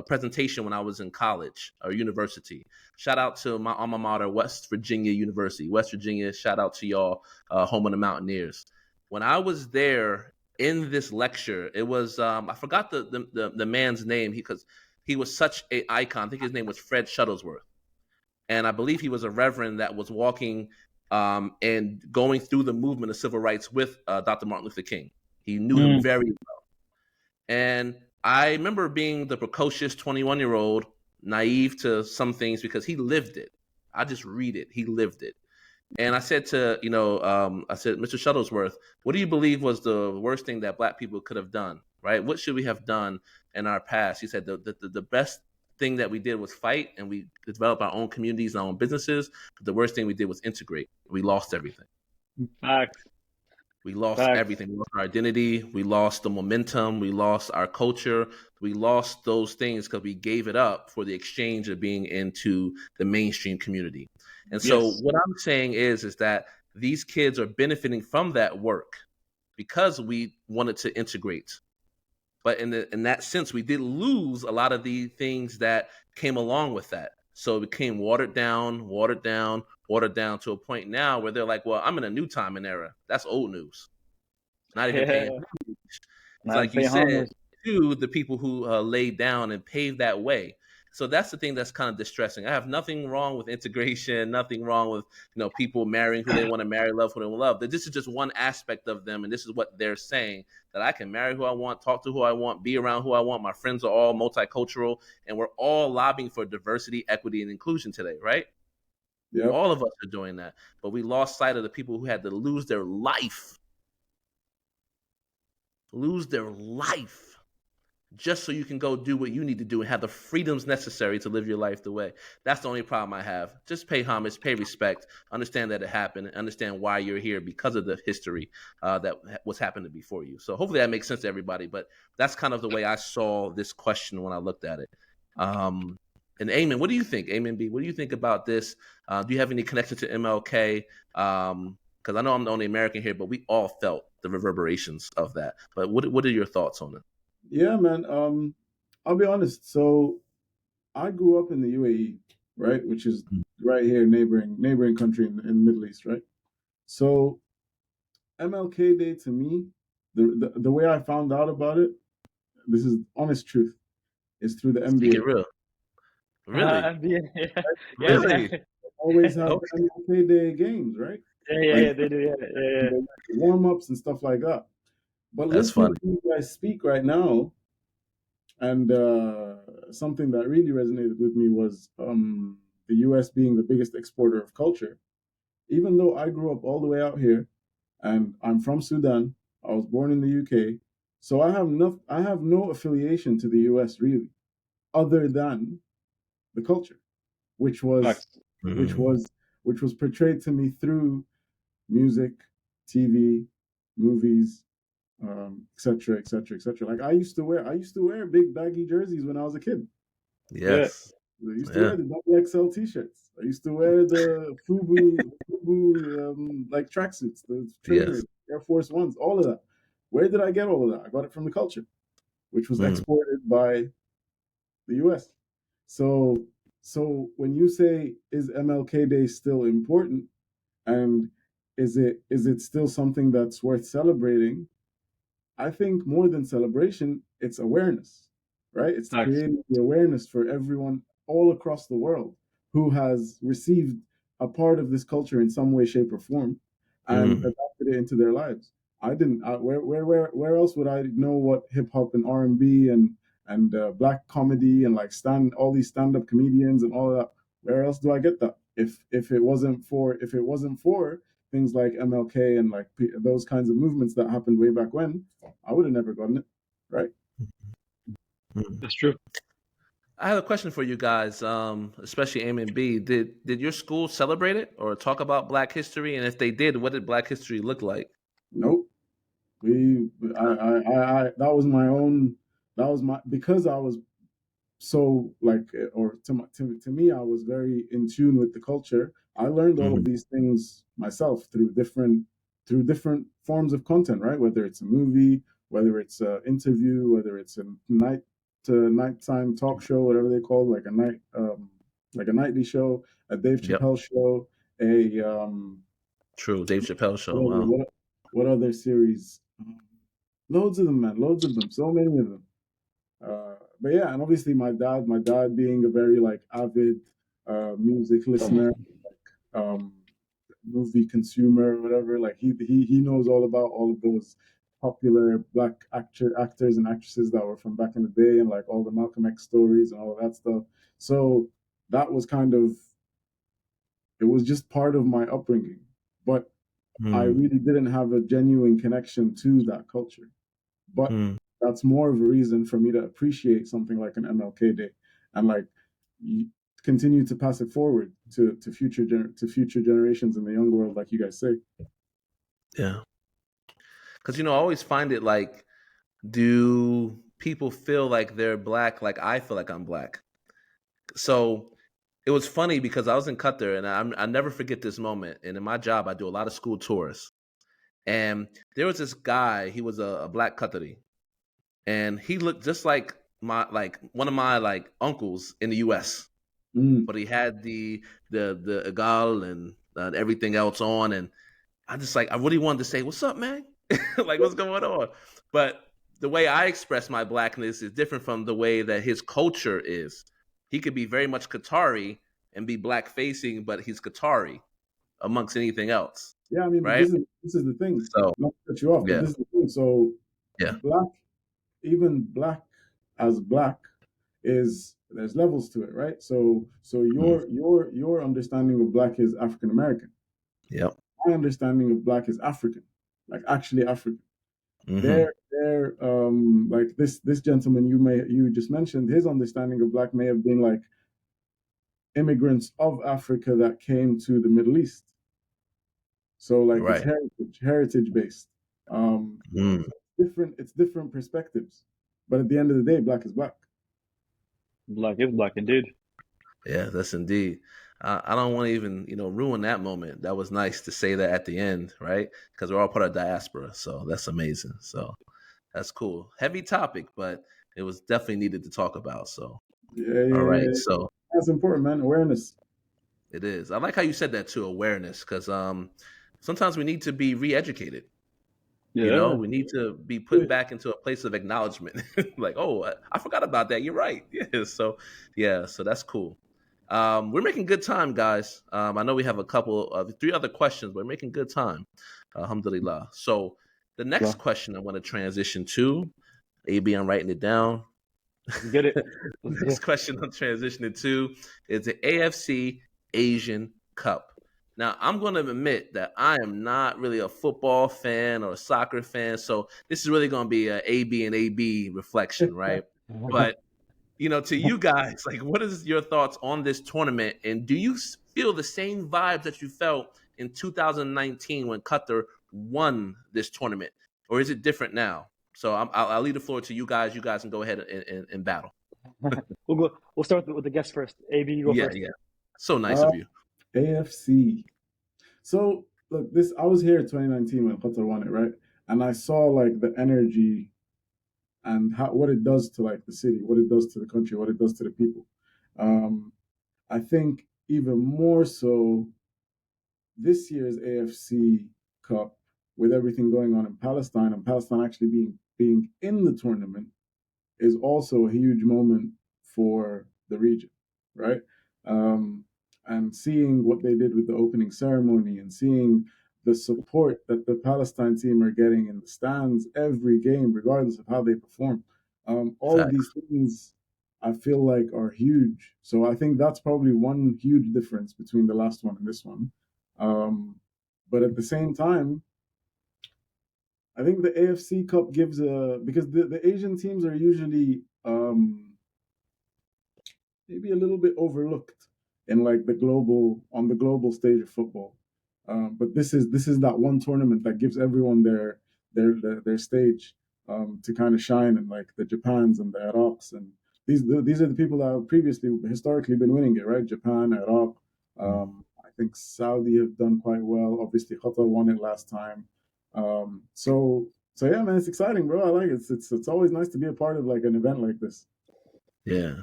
S1: presentation when I was in college or university. Shout out to my alma mater, West Virginia University. West Virginia, shout out to y'all, home of the Mountaineers. When I was there in this lecture, it was, I forgot the man's name because he was such an icon. I think his name was Fred Shuttlesworth. And I believe he was a reverend that was walking and going through the movement of civil rights with Dr. Martin Luther King. He knew him very well. And I remember being the precocious 21-year-old, naive to some things because he lived it. I just read it. He lived it. And I said to, Mr. Shuttlesworth, what do you believe was the worst thing that Black people could have done, right? What should we have done in our past? He said the best thing that we did was fight, and we developed our own communities and our own businesses. But the worst thing we did was integrate. We lost everything.
S2: Facts.
S1: We lost everything. We lost our identity. We lost the momentum. We lost our culture. We lost those things because we gave it up for the exchange of being into the mainstream community. And so what I'm saying is that these kids are benefiting from that work because we wanted to integrate. But in that sense, we did lose a lot of the things that came along with that. So it became watered down to a point now where they're like, well, I'm in a new time and era. That's old news. Not even paying homage. It's like you said, to the people who laid down and paved that way. So that's the thing that's kind of distressing. I have nothing wrong with integration, nothing wrong with, people marrying who they want to marry, love who they want to love. That this is just one aspect of them, and this is what they're saying, that I can marry who I want, talk to who I want, be around who I want. My friends are all multicultural, and we're all lobbying for diversity, equity, and inclusion today, right? Yep. All of us are doing that, but we lost sight of the people who had to lose their life just so you can go do what you need to do and have the freedoms necessary to live your life the way. That's the only problem I have. Just pay homage, pay respect, understand that it happened, and understand why you're here because of the history that was happening before you. So hopefully that makes sense to everybody, but that's kind of the way I saw this question when I looked at it. And Eamon, what do you think? Eamon B, what do you think about this? Do you have any connection to MLK? Because I know I'm the only American here, but we all felt the reverberations of that. But what are your thoughts on it?
S3: Yeah, man. I'll be honest. So I grew up in the UAE, right, which is right here, neighboring country in the Middle East, right? So MLK Day to me, the way I found out about it, this is honest truth, is through the NBA.
S1: Speak it real. Really?
S2: NBA, yeah.
S1: Really?
S2: Yeah,
S3: always have MLK Day games, right?
S2: Yeah, they do. Yeah.
S3: Warm-ups and stuff like that. But listening to you guys speak right now, and something that really resonated with me was the U.S. being the biggest exporter of culture. Even though I grew up all the way out here, and I'm from Sudan, I was born in the UK, so I have no affiliation to the U.S. really, other than the culture, which was portrayed to me through music, TV, movies, etc., etc., etc. Like I used to wear big baggy jerseys when I was a kid.
S1: Yes.
S3: I used to wear the double XL t-shirts. I used to wear the FUBU like tracksuits, the trainers, Air Force Ones, all of that. Where did I get all of that? I got it from the culture, which was exported by the US. So when you say, is MLK Day still important, and is it still something that's worth celebrating? I think more than celebration, it's awareness, right? It's creating the awareness for everyone all across the world who has received a part of this culture in some way, shape, or form, and adapted it into their lives. I didn't. Where else would I know what hip hop and R&B and black comedy and like all these stand-up comedians and all of that? Where else do I get that? If it wasn't for things like MLK and like those kinds of movements that happened way back when, I would have never gotten it, right?
S2: That's true.
S1: I have a question for you guys, especially Eamon B. Did your school celebrate it or talk about Black history? And if they did, what did Black history look like?
S3: Nope. Because I was so like, or to me, I was very in tune with the culture. I learned all of these things myself through different forms of content, right? Whether it's a movie, whether it's an interview, whether it's a nighttime talk show, whatever they call it, like a nightly show, a Dave Chappelle show,
S1: True Dave Chappelle show.
S3: Wow. What other series? Loads of them, man. Loads of them. So many of them. But yeah, and obviously my dad being a very like avid music listener, like, movie consumer, whatever. Like he knows all about all of those popular Black actors and actresses that were from back in the day, and like all the Malcolm X stories and all of that stuff. So that was it was just part of my upbringing, but I really didn't have a genuine connection to that culture. But that's more of a reason for me to appreciate something like an MLK Day and like continue to pass it forward to future generations in the young world, like you guys say.
S1: Yeah. Because, I always find it like, do people feel like they're Black like I feel like I'm Black? So it was funny because I was in Qatar, and I never forget this moment. And in my job, I do a lot of school tours. And there was this guy, he was a Black Qatari. And he looked just like one of my uncles in the US. But he had the egal and everything else on. And I really wanted to say, what's up, man? Like, what's going on? But the way I express my Blackness is different from the way that his culture is. he could be very much Qatari and be black facing, but he's Qatari amongst anything else.
S3: Yeah, I mean,
S1: right?
S3: this is the thing.
S1: So
S3: Not to cut you off, but
S1: yeah,
S3: this is the thing. So
S1: yeah,
S3: black, even black as black, is there's levels to it, right? So your understanding of black is African American.
S1: yep,
S3: My understanding of black is African, like actually African. They're like this gentleman you just mentioned, his understanding of black may have been like immigrants of Africa that came to the Middle East. So like it's
S1: right.
S3: heritage based. It's different perspectives. But at the end of the day, black is black.
S2: Black is black indeed.
S1: Yeah, that's indeed. I don't want to even ruin that moment. That was nice to say that at the end, right? Because we're all part of diaspora, so that's amazing. So that's cool. Heavy topic, but it was definitely needed to talk about. So all right, so
S3: that's important, man. Awareness.
S1: It is. I like how you said that too, awareness, because sometimes we need to be re-educated.
S2: Yeah.
S1: We need to be put back into a place of acknowledgement. Like, oh, I forgot about that. You're right. Yeah. So that's cool. We're making good time, guys. I know we have a couple of 3 other questions, but we're making good time. Alhamdulillah. So the next question I want to transition to, AB, I'm writing it down.
S2: Get it.
S1: The next question I'm transitioning to is the AFC Asian Cup. Now, I'm going to admit that I am not really a football fan or a soccer fan, so this is really going to be an AB and AB reflection, right? But, to you guys, like, what is your thoughts on this tournament, and do you feel the same vibes that you felt in 2019 when Qatar won this tournament, or is it different now? So I'll leave the floor to you guys. You guys can go ahead and battle.
S2: We'll start with the guest first. AB, you go first.
S1: Yeah. So nice of you.
S3: AFC. So look, I was here in 2019 when Qatar won it, right? And I saw like the energy and what it does to like the city, what it does to the country, what it does to the people. I think even more so this year's AFC Cup, with everything going on in Palestine, and Palestine actually being in the tournament, is also a huge moment for the region, right? And seeing what they did with the opening ceremony and seeing the support that the Palestine team are getting in the stands every game, regardless of how they perform. All of these things I feel like are huge. So I think that's probably one huge difference between the last one and this one. But at the same time, I think the AFC Cup gives because the Asian teams are usually maybe a little bit overlooked in like the global stage of football. But this is that one tournament that gives everyone their stage to kind of shine, and like the Japans and the Iraqs, and these are the people that have historically been winning it, right? Japan, Iraq. I think Saudi have done quite well. Obviously, Qatar won it last time. So yeah, man, it's exciting, bro. I like it. It's always nice to be a part of like an event like this.
S1: Yeah.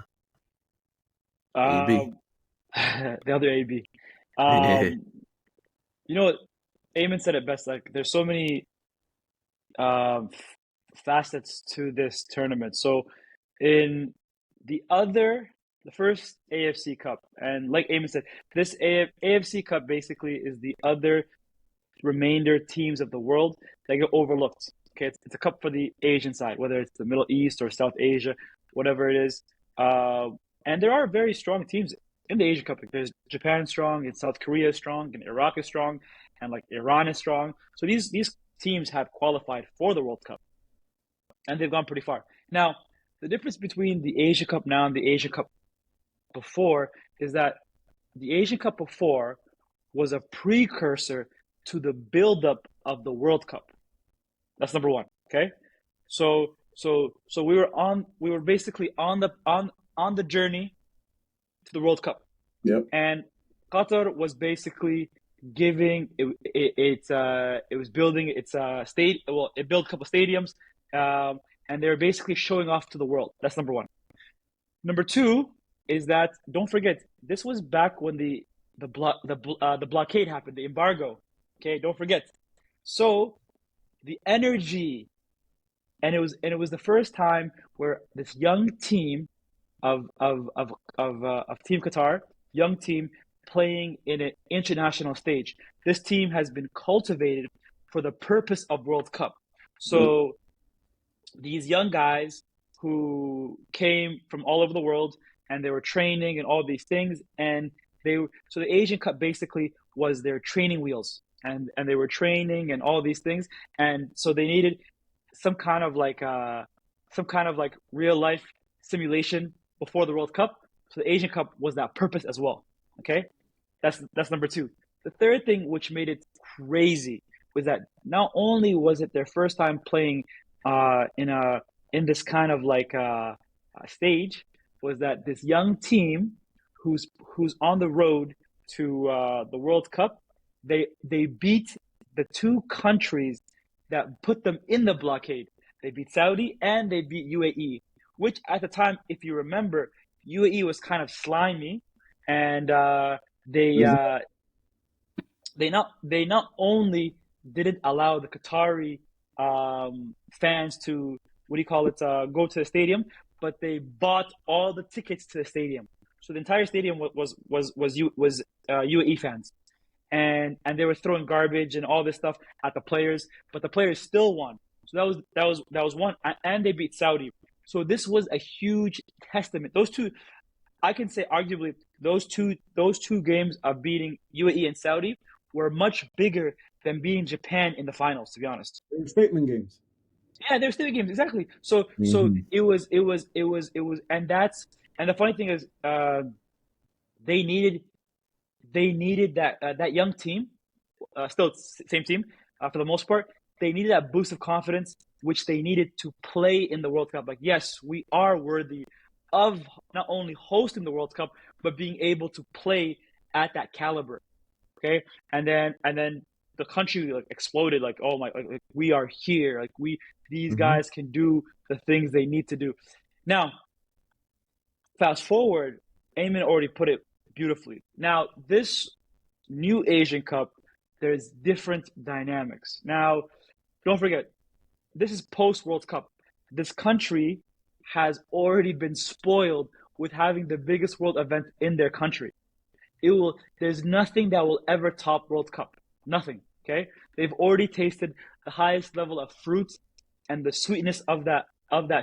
S2: AB. The other AB. You know what? Eamon said it best. Like, there's so many facets to this tournament. So, in the first AFC Cup, and like Eamon said, this AFC Cup basically is the other remainder teams of the world that get overlooked. Okay, it's a cup for the Asian side, whether it's the Middle East or South Asia, whatever it is. And there are very strong teams in the Asian Cup. Like, there's Japan strong, and South Korea is strong, and Iraq is strong, and like Iran is strong. So these teams have qualified for the World Cup, and they've gone pretty far. Now, the difference between the Asia Cup now and the Asia Cup before is that the Asian Cup before was a precursor to the build-up of the World Cup. That's number one. Okay, so we were basically on the journey to the World Cup.
S3: Yep.
S2: And Qatar was basically giving it was building its state. Well, it built a couple of stadiums, and they're basically showing off to the world. That's number one. Number two is that, don't forget, this was back when the blockade happened, the embargo. Okay, don't forget. So the energy, and it was the first time where this young team of Team Qatar, young team playing in an international stage. This team has been cultivated for the purpose of World Cup. So these young guys who came from all over the world and they were training and all these things, and so the Asian Cup basically was their training wheels, and they were training and all these things, and so they needed some kind of like real life simulation before the World Cup. So the Asian Cup was that purpose as well. Okay, that's number two. The third thing which made it crazy was that not only was it their first time playing in this kind of like stage, was that this young team who's on the road to the World Cup, they beat the two countries that put them in the blockade. They beat Saudi and they beat UAE, which at the time, if you remember, UAE was kind of slimy, and they not only didn't allow the Qatari fans to go to the stadium, but they bought all the tickets to the stadium. So the entire stadium was UAE fans, and they were throwing garbage and all this stuff at the players, but the players still won. So that was one, and they beat Saudi. So this was a huge testament. Those two, I can say, arguably, those two games of beating UAE and Saudi were much bigger than beating Japan in the finals, to be honest.
S3: They were statement games.
S2: Yeah, they were statement games, exactly. So it was, and the funny thing is, they needed that young team, still same team for the most part. They needed that boost of confidence, which they needed to play in the World Cup. Like, yes, we are worthy of not only hosting the World Cup, but being able to play at that caliber. Okay, and then the country like exploded. Like, oh my, like we are here. Like these guys can do the things they need to do. Now, fast forward, Ayman already put it beautifully. Now, this new Asian Cup, there's different dynamics. Now, don't forget, this is post-World Cup. This country has already been spoiled with having the biggest world event in their country. There's nothing that will ever top World Cup. Nothing, okay? They've already tasted the highest level of fruits and the sweetness of that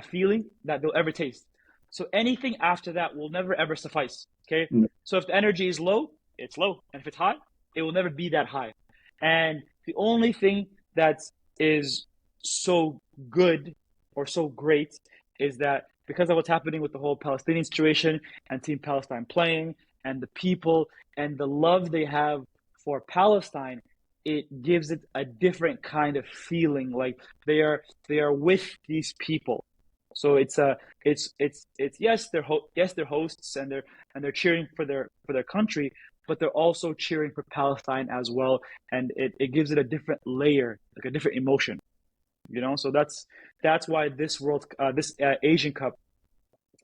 S2: feeling that they'll ever taste. So anything after that will never ever suffice, okay? So if the energy is low, it's low. And if it's high, it will never be that high. And the only thing that is so good or so great is that because of what's happening with the whole Palestinian situation and Team Palestine playing and the people and the love they have for Palestine, it gives it a different kind of feeling. Like they are with these people. So it's yes, they're hosts and they're cheering for their country, but they're also cheering for Palestine as well, and it gives it a different layer, like a different emotion, you know. So that's why this Asian Cup,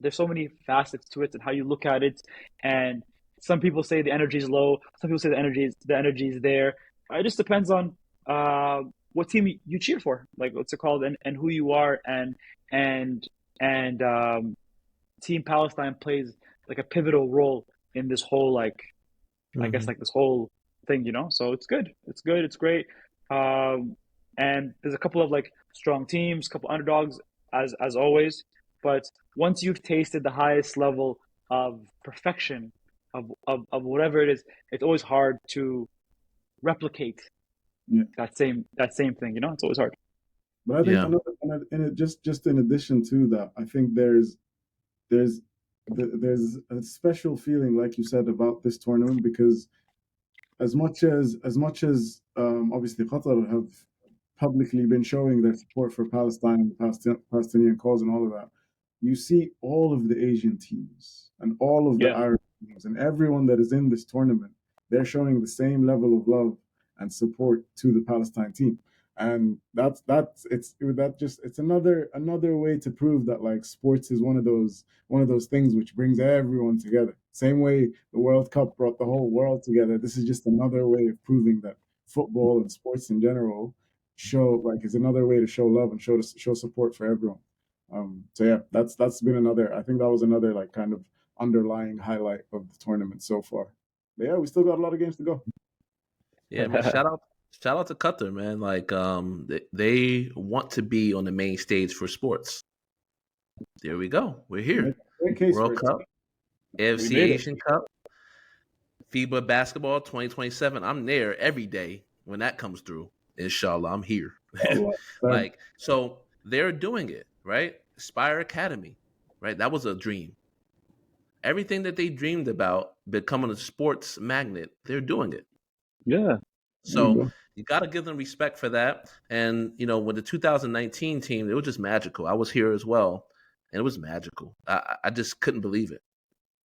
S2: there's so many facets to it and how you look at it. And some people say the energy is low, some people say the energy is there. It just depends on what team you cheer for, like what's it called, and who you are, and Team Palestine plays like a pivotal role in this whole I guess like this whole thing, you know. So it's good, it's great. And there's a couple of like strong teams, couple underdogs as always. But once you've tasted the highest level of perfection of whatever it is, it's always hard to replicate that same thing, you know. It's always hard.
S3: But I think just in addition to that, I think there's a special feeling, like you said, about this tournament, because as much as obviously Qatar have publicly been showing their support for Palestine and the Palestinian cause and all of that, you see all of the Asian teams and all of the Arab teams and everyone that is in this tournament, they're showing the same level of love and support to the Palestine team. And it's another way to prove that like sports is one of those things which brings everyone together. Same way the World Cup brought the whole world together. This is just another way of proving that football and sports in general is another way to show love and show support for everyone. So yeah, that's been another. I think that was another like kind of underlying highlight of the tournament so far. But yeah, we still got a lot of games to go.
S1: Yeah, man. Shout out to Qatar, man. Like, they want to be on the main stage for sports. There we go. We're here. World Cup, AFC Asian Cup, FIBA basketball 2027. I'm there every day when that comes through. Inshallah, I'm here. Like, so they're doing it, right? Aspire Academy, right? That was a dream. Everything that they dreamed about becoming a sports magnet, they're doing it.
S2: Yeah.
S1: So you got to give them respect for that. And, you know, with the 2019 team, it was just magical. I was here as well, and it was magical. I just couldn't believe it.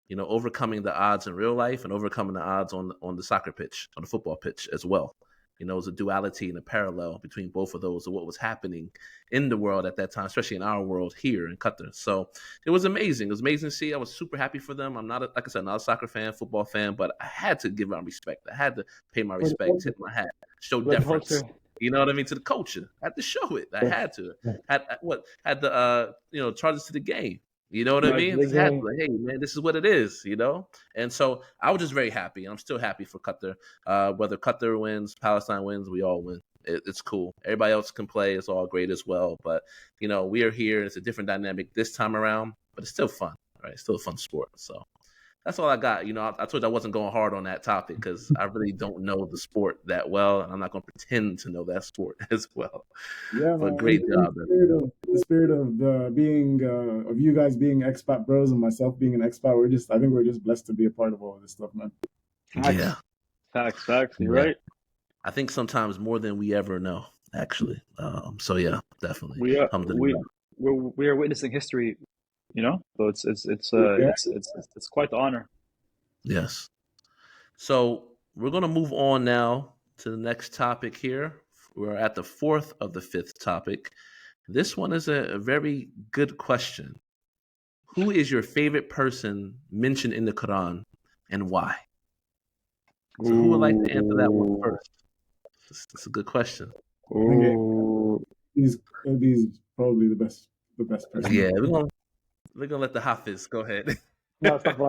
S1: You know, overcoming the odds in real life and overcoming the odds on the soccer pitch, on the football pitch as well. You know, it was a duality and a parallel between both of those of what was happening in the world at that time, especially in our world here in Qatar. So it was amazing. It was amazing to see. I was super happy for them. I'm not, like I said, not a soccer fan, football fan, but I had to give them respect. I had to pay my respect, tip my hat, show deference. You know what I mean? To the culture. I had to show it. I had to. Had the charges to the game. You know what I mean? Exactly. Like, hey, man, this is what it is, you know? And so I was just very happy. I'm still happy for Qatar. Whether Qatar wins, Palestine wins, we all win. It's cool. Everybody else can play. It's all great as well. But, you know, we are here. It's a different dynamic this time around, but it's still fun, right? It's still a fun sport. So that's all I got. You know, I told you I wasn't going hard on that topic because I really don't know the sport that well, and I'm not going to pretend to know that sport as well.
S3: Yeah,
S1: but great job.
S3: The spirit of being of you guys being expat bros and myself being an expat, I think we're just blessed to be a part of all of this stuff, man.
S1: Yeah,
S2: facts. You're right.
S1: I think sometimes more than we ever know, actually. So yeah, definitely.
S2: We are witnessing history. You know, so it's quite the honor.
S1: Yes. So we're going to move on now to the next topic here. We're at the fourth of the fifth topic. This one is a very good question. Who is your favorite person mentioned in the Qur'an and why? So who would like to answer that one first? It's a good question.
S3: He's probably the best person.
S1: Yeah, we're gonna let the Hafiz go ahead.
S2: No,
S1: I got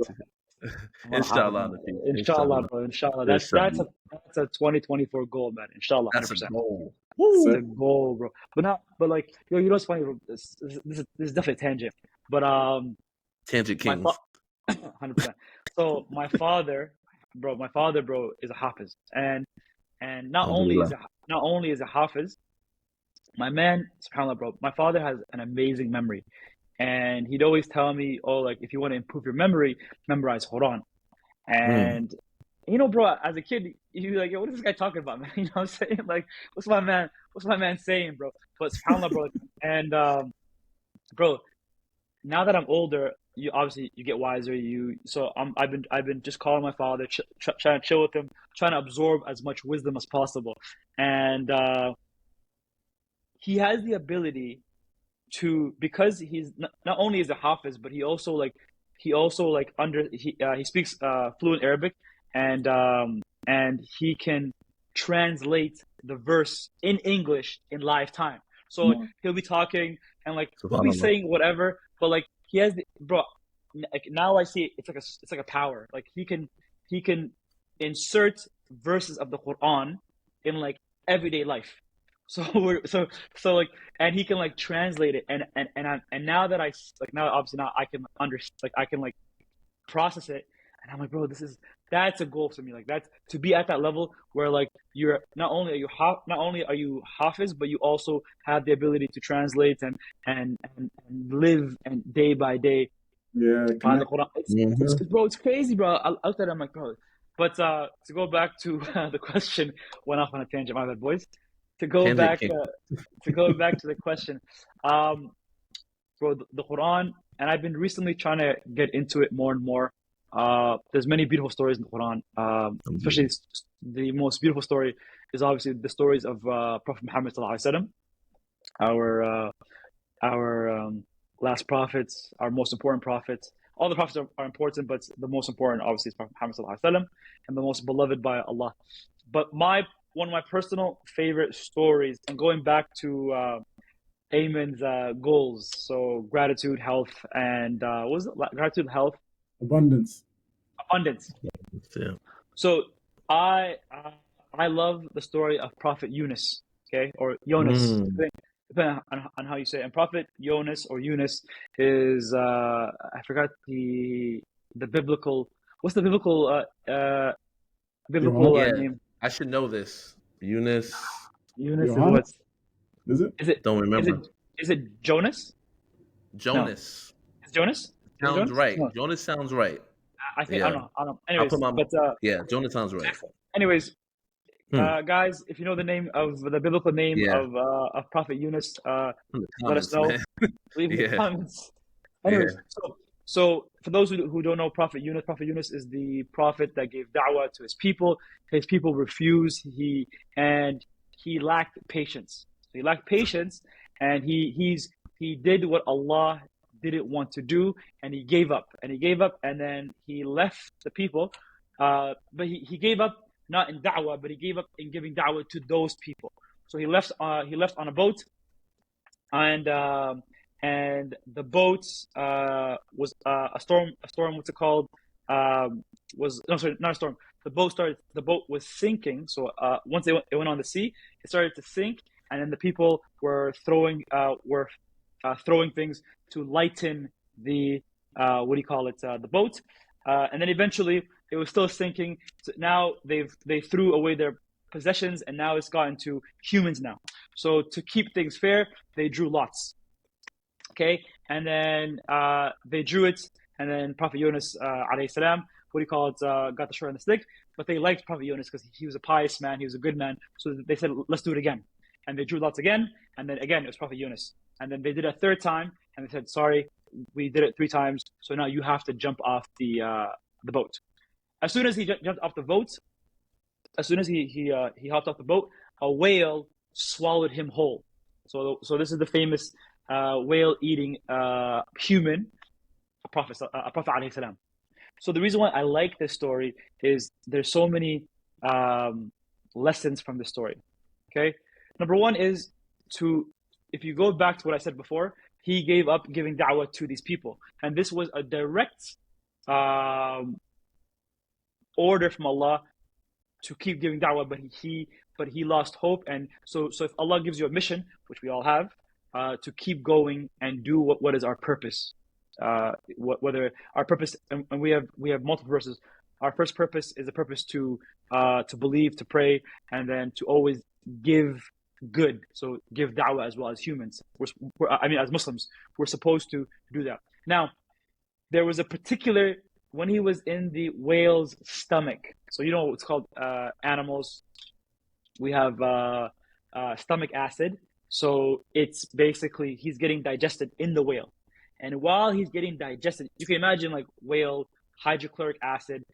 S1: you. Inshallah.
S2: Inshallah, bro. Inshallah. That's a 2024 goal, man. Inshallah. 100%.
S1: That's a goal.
S2: It's a goal, bro. But like, you know what's funny, bro? This is definitely a tangent. But
S1: Tangent Kings.
S2: 100%. So my father, bro, is a Hafiz, and not only is a Hafiz, my man, subhanAllah, bro, my father has an amazing memory. And he'd always tell me, oh, like, if you want to improve your memory, memorize Qur'an. And, you know, bro, as a kid, you're like, yo, what is this guy talking about, man? You know what I'm saying? Like, what's my man saying, bro? But subhanAllah, bro. And, bro, now that I'm older, you get wiser. I've been just calling my father, trying to chill with him, trying to absorb as much wisdom as possible. And, he has the ability to, because he's not only is a Hafiz, but he speaks fluent Arabic, and he can translate the verse in English in live time. So he'll be talking and like he'll be saying whatever, but like he has like now I see it's like a power. Like he can insert verses of the Qur'an in like everyday life. So like, and he can like translate it, and now that obviously now I can understand, like I can like process it, and I'm like, bro, that's a goal for me. Like that's to be at that level where like you're not only are you Hafiz, but you also have the ability to translate and live and day by day.
S3: Yeah,
S2: by the Quran. Bro, it's crazy, bro. I looked at it, I'm like, bro. But to go back to the question, went off on a tangent, my bad, boys. To go back to the question, bro, the Quran, and I've been recently trying to get into it more and more. There's many beautiful stories in the Quran, especially the most beautiful story is obviously the stories of Prophet Muhammad sallallahu alaihi wasallam, our last prophets, our most important prophets. All the prophets are important, but the most important obviously is Prophet Muhammad sallallahu alaihi wasallam, and the most beloved by Allah. But my one of my personal favorite stories, and going back to Ayman's goals. So gratitude, health, and what was it? Gratitude, health,
S3: abundance.
S1: Yeah.
S2: So I love the story of Prophet Yunus, okay, or Jonas, depending on how you say it. And Prophet Jonas or Yunus is I forgot the biblical. What's the biblical name?
S1: I should know this. Yunus
S2: is what?
S3: Is it?
S1: Don't remember.
S2: Is it Jonas?
S1: Jonas.
S2: No. Is Jonas?
S1: Sounds right.
S2: No.
S1: Jonas sounds right.
S2: I think I don't know. Anyways,
S1: Jonas sounds right.
S2: Anyways, guys, if you know the name of the biblical name of Prophet Yunus, let us know. Leave in the comments. Anyways, so for those who don't know Prophet Yunus is the prophet that gave da'wah to his people. His people refused. He lacked patience. So he lacked patience, and he did what Allah didn't want to do, and he gave up, and then he left the people. But he gave up not in da'wah, but he gave up in giving da'wah to those people. So he left on a boat, and the boat was a storm. What's it called? Not a storm. The boat was sinking. So once it went on the sea, it started to sink, and then the people were throwing things to lighten the the boat, and then eventually it was still sinking. So now they threw away their possessions, and now it's gotten to humans now. So to keep things fair, they drew lots. Okay, and then they drew it, and then Prophet Yunus alayhi salam, got the short end of the stick. But they liked Prophet Yunus because he was a pious man, he was a good man. So they said, let's do it again. And they drew lots again, and then again it was Prophet Yunus. And then they did it a third time, and they said, sorry, we did it 3 times, so now you have to jump off the boat. As soon as he jumped off the boat, as soon as he hopped off the boat, a whale swallowed him whole. So this is the famous whale eating human, a prophet alayhi salam. So the reason why I like this story is there's so many lessons from this story. Okay, number one is if you go back to what I said before, he gave up giving da'wah to these people, and this was a direct order from Allah to keep giving da'wah, but he lost hope. And so if Allah gives you a mission, which we all have, to keep going and do what is our purpose, whether our purpose, and we have multiple verses. Our first purpose is a purpose to believe, to pray, and then to always give good. So give da'wah as well as humans. As Muslims, we're supposed to do that. Now, there was a particular, when he was in the whale's stomach. So you know what's called animals. We have stomach acid. So it's basically he's getting digested in the whale. And while he's getting digested, you can imagine like whale, hydrochloric acid,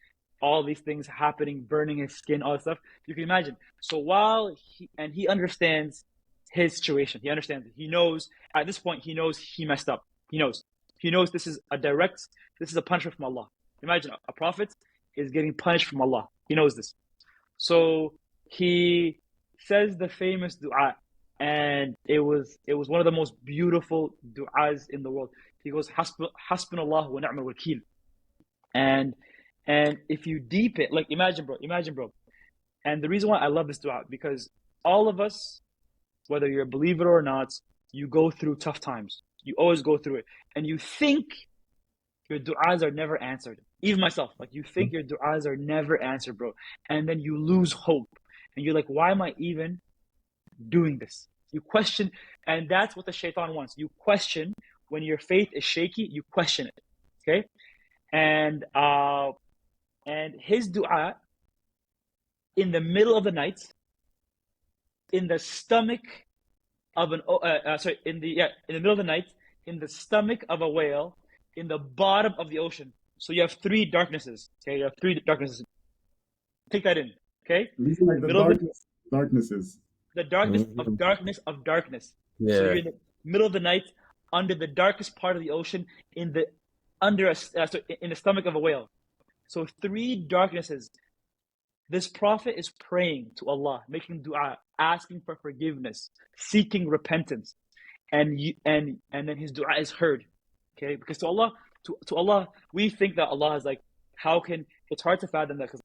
S2: all these things happening, burning his skin, all that stuff. You can imagine. So while he understands his situation, he understands it. He knows at this point, he knows he messed up. He knows this is a punishment from Allah. Imagine a prophet is getting punished from Allah. He knows this. So he says the famous dua, and it was one of the most beautiful du'as in the world. He goes, Hasbunallah wa ni'mal wakeel. And if you deep it, like imagine bro. And the reason why I love this dua, because all of us, whether you're a believer or not, you go through tough times. You always go through it. And you think your du'as are never answered. Even myself, like you think your du'as are never answered, bro. And then you lose hope. And you're like, why am I even doing this? You question, and that's what the shaitan wants. You question when your faith is shaky, you question it. Okay? And his dua in the middle of the night, in the stomach of in the middle of the night, in the stomach of a whale, in the bottom of the ocean. So you have 3 darknesses. Okay, you have 3 darknesses. Take that in. Okay,
S3: these are like the darknesses.
S2: The darkness of darkness of darkness.
S1: Yeah.
S2: So you're in the middle of the night, under the darkest part of the ocean, in the stomach of a whale. So 3 darknesses. this prophet is praying to Allah, making dua, asking for forgiveness, seeking repentance, and then his dua is heard. Okay, because to Allah, we think that Allah is like, it's hard to fathom that, because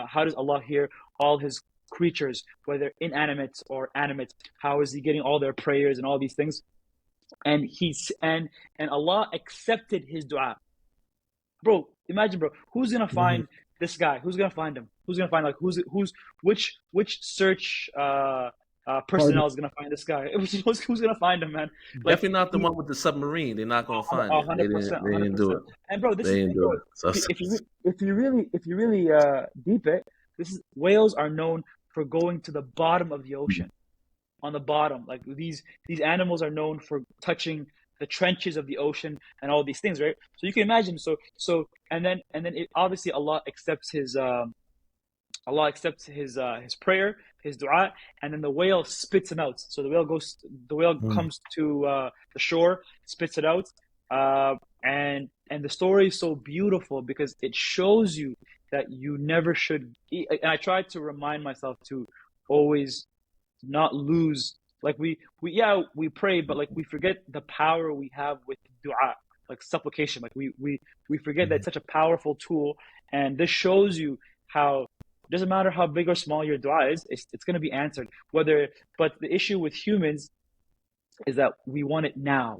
S2: how does Allah hear all his creatures, whether inanimate or animate? How is he getting all their prayers and all these things? And Allah accepted his dua. Bro, imagine, bro, who's gonna find this guy? Who's gonna find him? Who's gonna find, like, which search personnel is gonna find this guy? Who's gonna find him, man? Like,
S1: definitely not the one with the submarine. They're not gonna find it.
S2: 100%,
S1: They didn't do it.
S2: And bro, if you really deep it, whales are known for going to the bottom of the ocean. On the bottom, like these animals are known for touching the trenches of the ocean and all these things, right? So you can imagine. And then obviously Allah accepts his prayer, his dua, and then the whale spits him out. So the whale comes to the shore, spits it out, and the story is so beautiful because it shows you that you never should. And I try to remind myself to always not lose. Like we pray, but like we forget the power we have with dua, like supplication. Like we forget that it's such a powerful tool, and this shows you how it doesn't matter how big or small your dua is, it's going to be answered. But the issue with humans is that we want it now.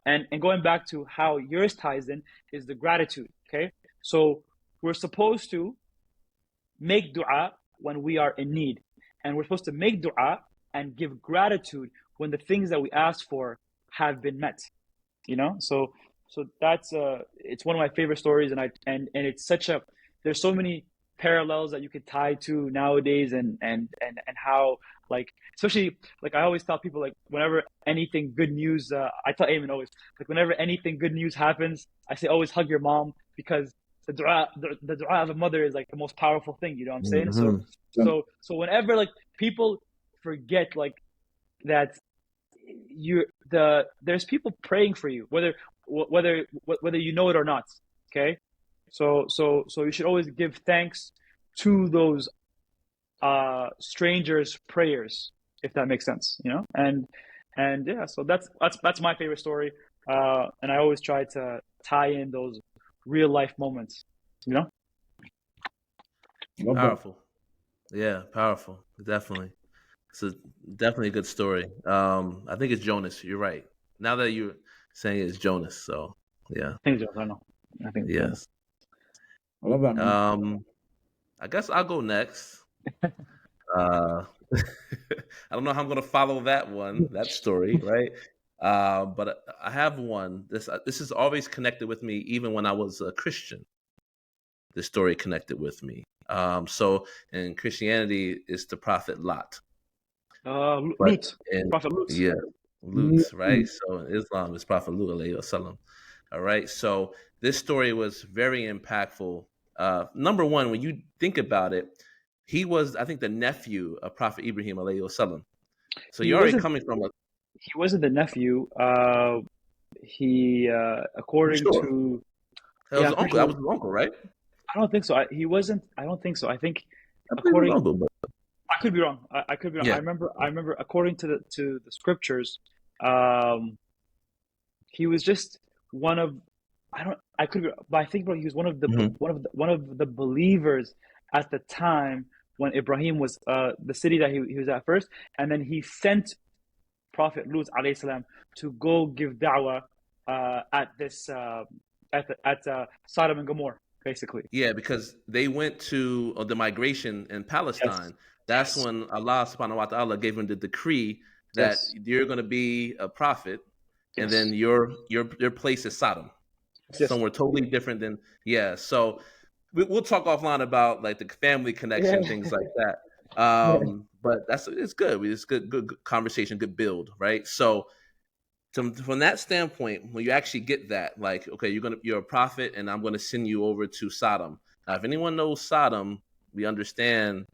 S2: And going back to how yours ties in is the gratitude. Okay, so we're supposed to make dua when we are in need, and we're supposed to make dua and give gratitude when the things that we asked for have been met. So that's it's one of my favorite stories, and it's there's so many parallels that you could tie to nowadays, and how, like, especially, like, I always tell people, like, whenever anything good news, I tell Iman always, like, whenever anything good news happens, I say always hug your mom, because the dua of a mother is like the most powerful thing. You know what I'm saying? So whenever, like, people forget, like, that there's people praying for you, whether you know it or not. Okay, so you should always give thanks to those strangers' prayers, if that makes sense. And yeah, so that's my favorite story, and I always try to tie in those real life moments.
S1: Powerful. Yeah, powerful. Definitely. It's definitely a good story. I think it's Jonas. You're right. Now that you're saying it's Jonas, so yeah.
S2: I think Jonas. I know. I think
S1: yes.
S3: I love that, man.
S1: I guess I'll go next. I don't know how I'm going to follow that story, right? But I have one. This is always connected with me, even when I was a Christian. This story connected with me. So in Christianity, it's the prophet Lot.
S2: Lut. Prophet Lut.
S1: Yeah, Lut, right? So in Islam, it's Prophet Lut, alayhi wasallam. All right. So this story was very impactful. Number one, when you think about it, he was, I think, the nephew of Prophet Ibrahim, alayhi wasallam. So you're already coming from
S2: He wasn't the nephew. He, according to...
S1: That was uncle. That was his uncle, right?
S2: I don't think so. He wasn't. I don't think so. I think
S1: I
S2: could be wrong. I could be wrong.
S1: Yeah.
S2: I remember according to the scriptures, he was just one of, I could be, but I think, bro, he was one of the believers at the time when Ibrahim was the city that he was at first, and then he sent Prophet Lut alayhi salam to go give da'wah at this at Sodom and Gomorrah, basically.
S1: Yeah, because they went to the migration in Palestine. Yes. That's when Allah subhanahu wa ta'ala gave him the decree that you're going to be a prophet, and then your place is Sodom. Somewhere totally different than, so we'll talk offline about, like, the family connection, things like that. But it's good. It's good conversation, good build, right? So from that standpoint, when you actually get that, like, okay, you're a prophet, and I'm going to send you over to Sodom. Now, if anyone knows Sodom, we understand,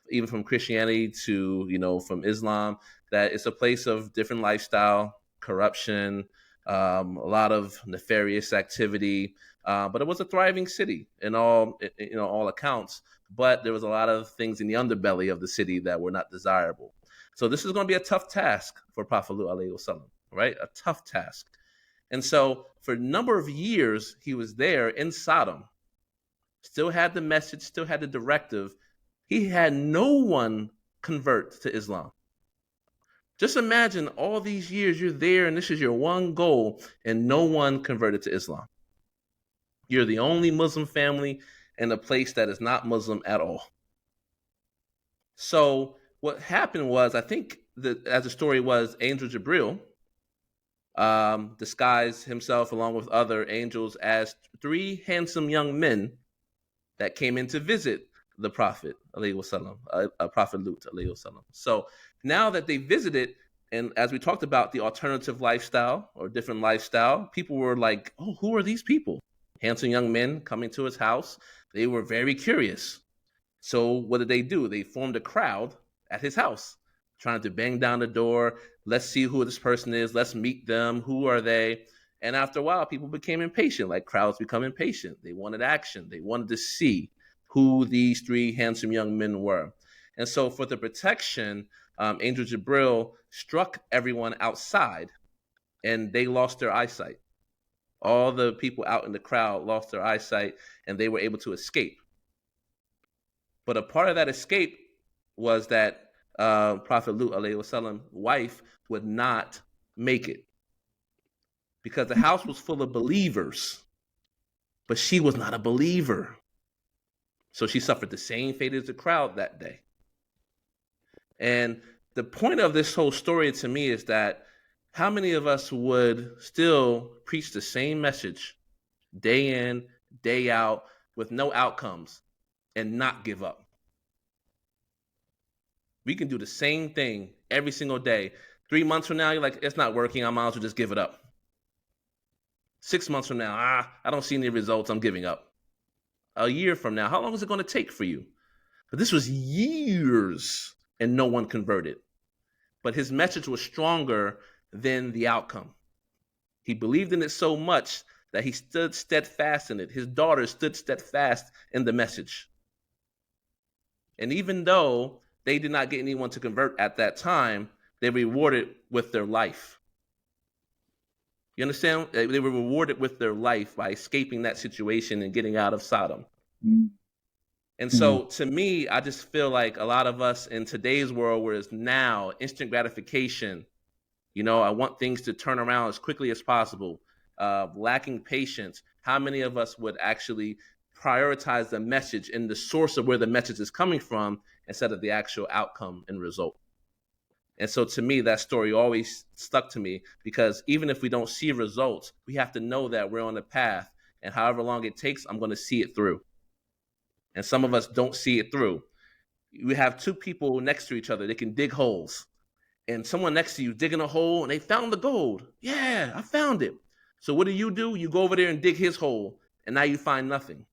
S1: even from Christianity to, from Islam, that it's a place of different lifestyle, corruption, a lot of nefarious activity. But it was a thriving city in all accounts. But there was a lot of things in the underbelly of the city that were not desirable. So this is going to be a tough task for Prophet Lut alayhi wasallam, right? A tough task. And so for a number of years, he was there in Sodom, still had the message, still had the directive. He had no one convert to Islam. Just imagine all these years you're there and this is your one goal and no one converted to Islam. You're the only Muslim family in a place that is not Muslim at all. So what happened was, I think that as the story was, Angel Jibril disguised himself along with other angels as 3 handsome young men that came in to visit the Prophet, Prophet Lut. So now that they visited, and as we talked about the alternative lifestyle or different lifestyle, people were like, oh, who are these people? Handsome young men coming to his house. They were very curious. So what did they do? They formed a crowd at his house, trying to bang down the door. Let's see who this person is. Let's meet them. Who are they? And after a while, people became impatient, like crowds become impatient. They wanted action. They wanted to see who these 3 handsome young men were. And so for the protection, Angel Jibril struck everyone outside and they lost their eyesight. All the people out in the crowd lost their eyesight and they were able to escape. But a part of that escape was that Prophet Lut alayhi wasallam's wife would not make it because the house was full of believers, but she was not a believer. So she suffered the same fate as the crowd that day. And the point of this whole story to me is that how many of us would still preach the same message day in, day out with no outcomes and not give up? We can do the same thing every single day. 3 months from now, you're like, it's not working. I might as well just give it up. 6 months from now, I don't see any results. I'm giving up. A year from now, how long is it going to take for you? But this was years and no one converted. But his message was stronger than the outcome. He believed in it so much that he stood steadfast in it. His daughter stood steadfast in the message. And even though they did not get anyone to convert at that time, they were rewarded with their life. You understand? They were rewarded with their life by escaping that situation and getting out of Sodom. Mm-hmm. And so to me, I just feel like a lot of us in today's world where it's now instant gratification, I want things to turn around as quickly as possible, lacking patience. How many of us would actually prioritize the message and the source of where the message is coming from instead of the actual outcome and result? And so to me, that story always stuck to me because even if we don't see results, we have to know that we're on the path, and however long it takes, I'm going to see it through. And some of us don't see it through. We have 2 people next to each other. They can dig holes. And someone next to you digging a hole and they found the gold. Yeah, I found it. So what do? You go over there and dig his hole and now you find nothing.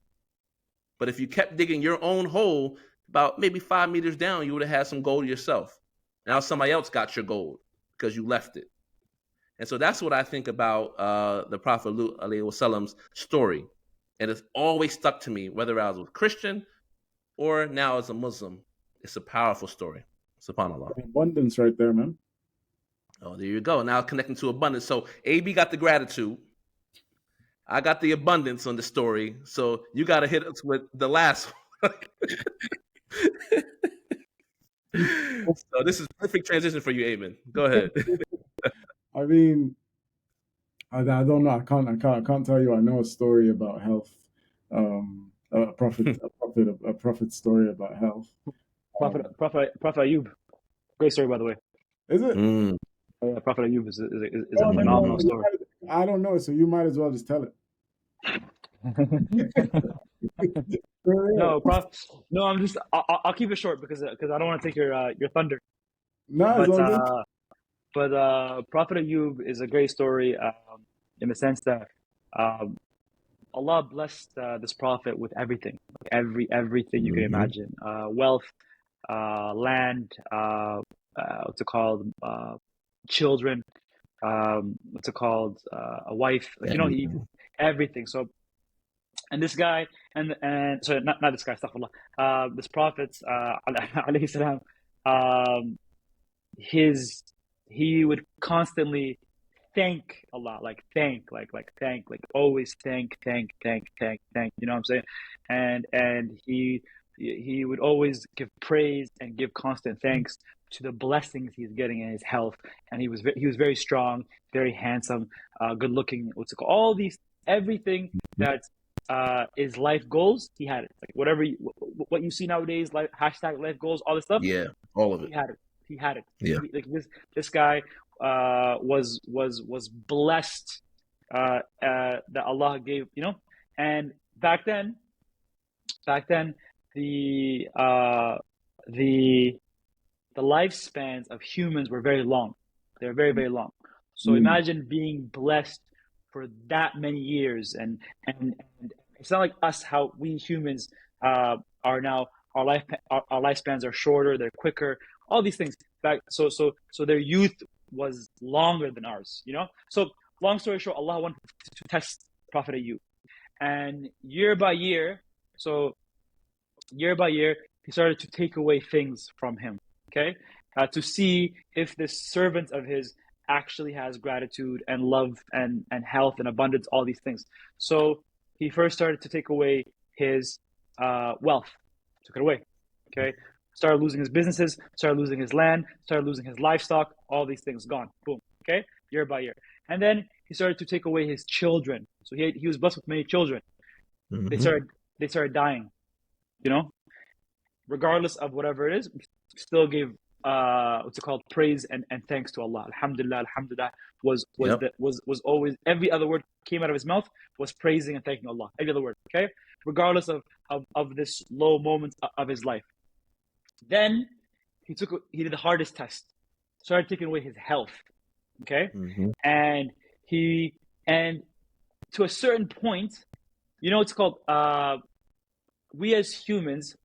S1: But if you kept digging your own hole, about maybe 5 meters down, you would have had some gold yourself. Now somebody else got your gold because you left it. And so that's what I think about the Prophet Lut alayhi wasallam's story. And it's always stuck to me, whether I was a Christian or now as a Muslim. It's a powerful story. SubhanAllah.
S3: Abundance right there, man.
S1: Oh, there you go. Now connecting to abundance. So AB got the gratitude. I got the abundance on the story. So you got to hit us with the last one. So this is perfect transition for you, Iman. Go ahead.
S3: I mean, I don't know. I can't tell you. I know a story about health. A prophet story about health.
S2: Prophet Ayyub. Great story, by the way.
S3: Is it?
S2: Prophet Ayyub is a phenomenal story.
S3: I don't know, so you might as well just tell it.
S2: No, I'll keep it short because I don't want to take your thunder.
S3: No,
S2: but Prophet Ayyub is a great story in the sense that Allah blessed this prophet with everything, everything you can imagine, wealth, land, what's it called, children, what's it called, a wife, everything. So And this guy, and sorry, not this guy, astaghfirullah, this prophet, alayhi salam, he would constantly thank Allah, like always thank, you know what I'm saying? And he would always give praise and give constant thanks to the blessings he's getting in his health. And he was very strong, very handsome, good looking, all these, everything that is life goals, he had it. Like whatever what you see nowadays, like hashtag life goals, all this stuff.
S1: Yeah, all of it.
S2: He had it.
S1: Yeah.
S2: Like this guy was blessed that Allah gave, you know. And back then the lifespans of humans were very long. They're very, very long. So imagine being blessed for that many years, and it's not like us, how we humans are now, our lifespans are shorter, they're quicker, all these things. So their youth was longer than ours, you know. So long story short, Allah wanted to test Prophet Ayyub, and year by year, he started to take away things from him, okay, to see if this servant of his actually has gratitude and love and health and abundance, all these things. So he first started to take away his wealth, took it away, okay, started losing his businesses, started losing his land, started losing his livestock, all these things gone, boom, okay, year by year. And then he started to take away his children. So he was blessed with many children. They started dying, you know. Regardless of whatever it is, still gave praise and thanks to Allah. Alhamdulillah was always, every other word came out of his mouth was praising and thanking Allah. Every other word, okay? Regardless of this low moment of his life. Then he did the hardest test. Started taking away his health. Okay? And to a certain point, you know, it's called we as humans,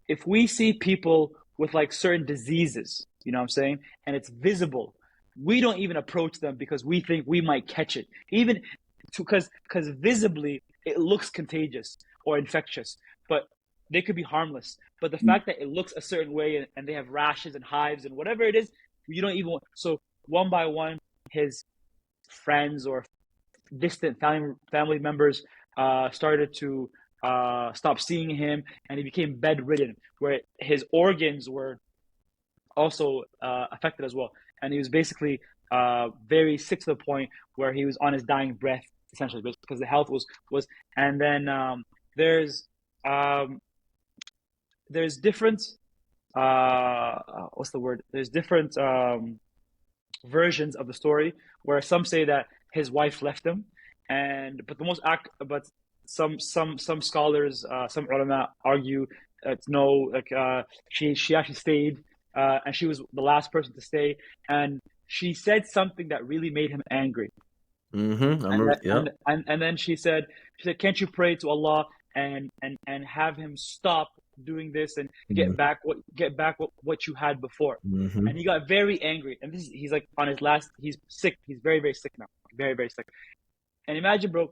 S2: if we see people with like certain diseases, you know what I'm saying, and it's visible, we don't even approach them because we think we might catch it, even because visibly it looks contagious or infectious, but they could be harmless. But the fact that it looks a certain way and they have rashes and hives and whatever it is, you don't even want. So one by one, his friends or distant family members started to stopped seeing him, and he became bedridden, where his organs were also affected as well. And he was basically very sick to the point where he was on his dying breath, essentially, because the health was. And then there's different what's the word? There's different versions of the story where some say that his wife left him, but some scholars, some ulama argue no, like she actually stayed, and she was the last person to stay, and she said something that really made him angry. And then she said, can't you pray to Allah and have him stop doing this and get back what you had before? And he got very angry, and he's like on his last, he's sick, he's very, very sick now, very, very sick. And imagine bro,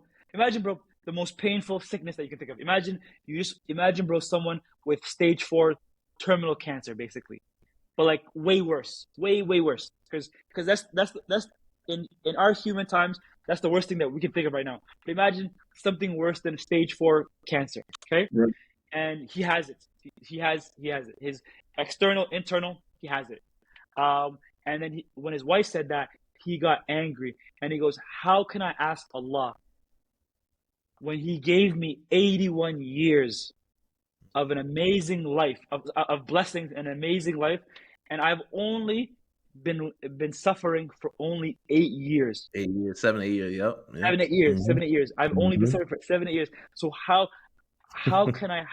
S2: the most painful sickness that you can think of. Imagine bro, someone with stage 4 terminal cancer, basically, but like way worse, way worse, because that's in our human times, that's the worst thing that we can think of right now. But imagine something worse than stage 4 cancer, okay? Right. And he has it. He has it. His external, internal, he has it. And then when his wife said that, he got angry, and he goes, how can I ask Allah when he gave me 81 years of an amazing life, of blessings and amazing life, and I've only been suffering for only 8 years.
S1: 8 years, 7, 8 years, yep.
S2: 7, 8 years, 7, 8 years. I've only been suffering for 7, 8 years. So how can I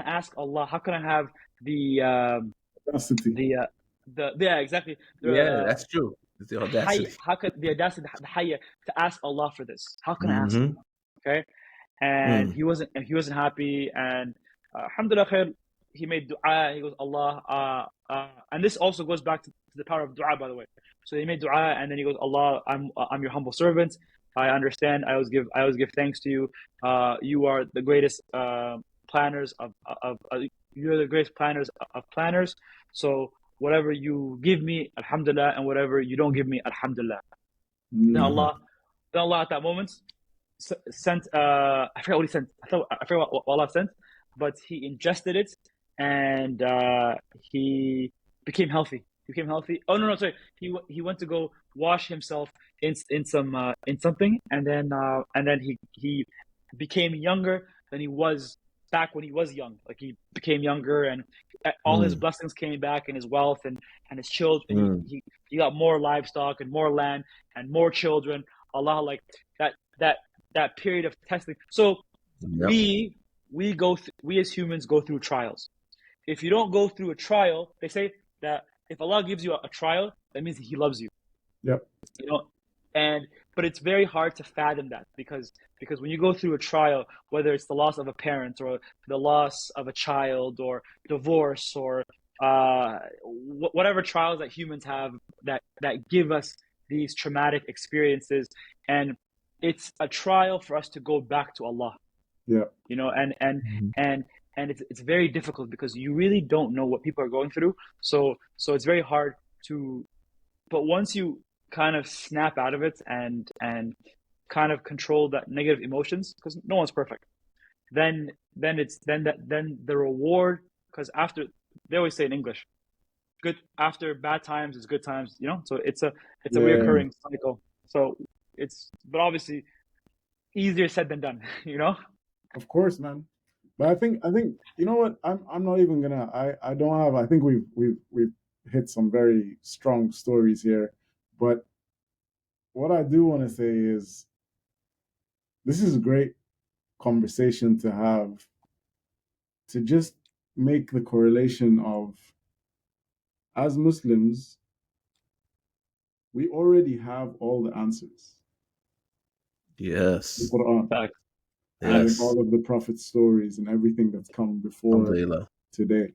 S2: ask Allah? How can I have the audacity? Yeah, exactly.
S1: That's true. It's the audacity.
S2: How could the audacity, the hayya, to ask Allah for this? How can I ask Allah? Okay, and he wasn't happy, and alhamdulillah khair, he made dua. He goes, Allah, and this also goes back to the power of dua, by the way. So he made dua, and then he goes, Allah, I'm your humble servant. I understand. I always give thanks to you. You are the greatest planners of you're the greatest planners of planners. So whatever you give me, alhamdulillah, and whatever you don't give me, alhamdulillah. Then Allah at that moment sent I forgot what he sent. I forgot what Allah sent, but he ingested it and he became healthy. Oh no, sorry. He went to go wash himself in something, and then he became younger than he was back when he was young. Like he became younger, and all his blessings came back, and his wealth and his children. He got more livestock and more land and more children. Allah, like that period of testing. So we as humans go through trials. If you don't go through a trial, they say that if Allah gives you a trial, that means He loves you.
S3: Yep.
S2: You know, but it's very hard to fathom that because when you go through a trial, whether it's the loss of a parent or the loss of a child or divorce or whatever trials that humans have that give us these traumatic experiences, and it's a trial for us to go back to Allah.
S3: Yeah.
S2: You know, and it's very difficult because you really don't know what people are going through. So it's very hard to, but once you kind of snap out of it and kind of control that negative emotions, because no one's perfect, then the reward, because after, they always say in English, good after bad times is good times, you know. So it's a reoccurring cycle. So but obviously easier said than done, you know.
S3: Of course, man. But I think you know what, I'm not even gonna, I don't have, I think we've hit some very strong stories here, but what I do want to say is this is a great conversation to have, to just make the correlation of, as Muslims, we already have all the answers.
S1: Yes.
S3: The Qur'an. And all of the Prophet's stories and everything that's come before today.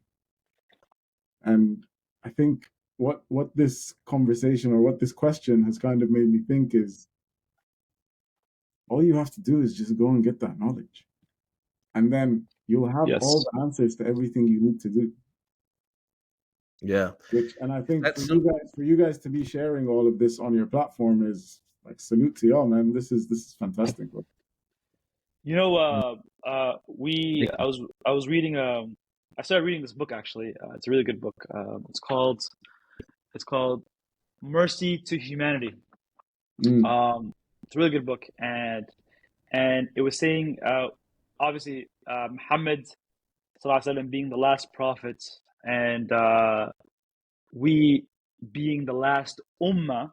S3: And I think what this conversation or what this question has kind of made me think is, all you have to do is just go and get that knowledge. And then you'll have all the answers to everything you need to do.
S1: Yeah.
S3: And I think for you guys to be sharing all of this on your platform is like, salute to y'all, man. This is fantastic.
S2: You know, I was reading I started reading this book actually. It's a really good book. It's called Mercy to Humanity. It's a really good book, and it was saying obviously Muhammad sallallahu alaihi wasallam being the last prophet, and we being the last ummah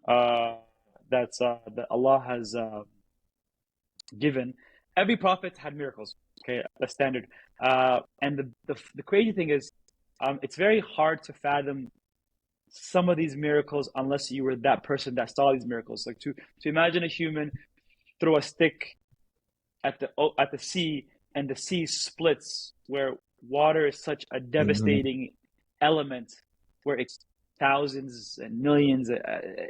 S2: that Allah has given. Every prophet had miracles, okay, that's standard. And the crazy thing is, it's very hard to fathom some of these miracles unless you were that person that saw these miracles. Like to imagine a human throw a stick at the sea, and the sea splits, where water is such a devastating element, where it's thousands and millions,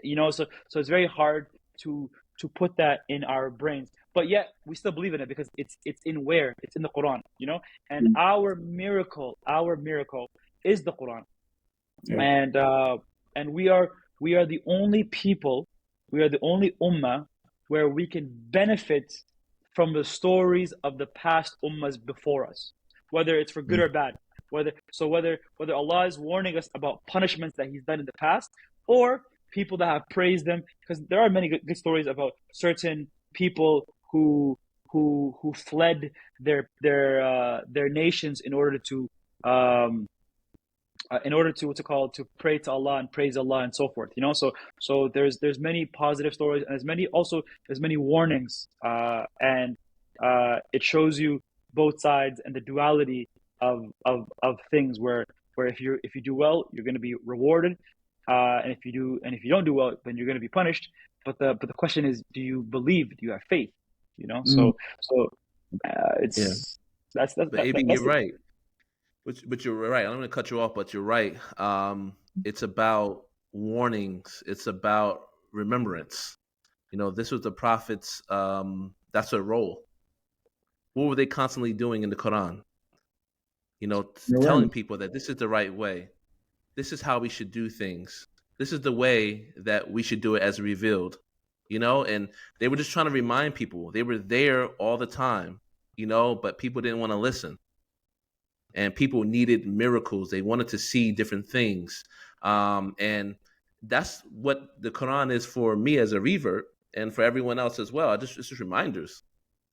S2: you know. So it's very hard to put that in our brains, but yet we still believe in it because it's in where? It's in the Qur'an, you know. And our miracle is the Qur'an. And we are the only people, we are the only ummah where we can benefit from the stories of the past ummahs before us, whether it's for good or bad, whether Allah is warning us about punishments that He's done in the past, or people that have praised Him, because there are many good stories about certain people who fled their nations in order to to pray to Allah and praise Allah and so forth, you know. So there's many positive stories, and there's many warnings, and it shows you both sides and the duality of things, where if you do well, you're going to be rewarded, and if you don't do well, then you're going to be punished. But the question is, do you believe? Do you have faith? You know. That's
S1: you're right. But you're right. I'm going to cut you off, but you're right. It's about warnings. It's about remembrance. This was the prophets. That's their role. What were they constantly doing in the Quran? Telling people that this is the right way. This is how we should do things. This is the way that we should do it as revealed. And they were just trying to remind people. They were there all the time, but people didn't want to listen. And people needed miracles. They wanted to see different things. And that's what the Quran is for me as a revert and for everyone else as well. It's just reminders.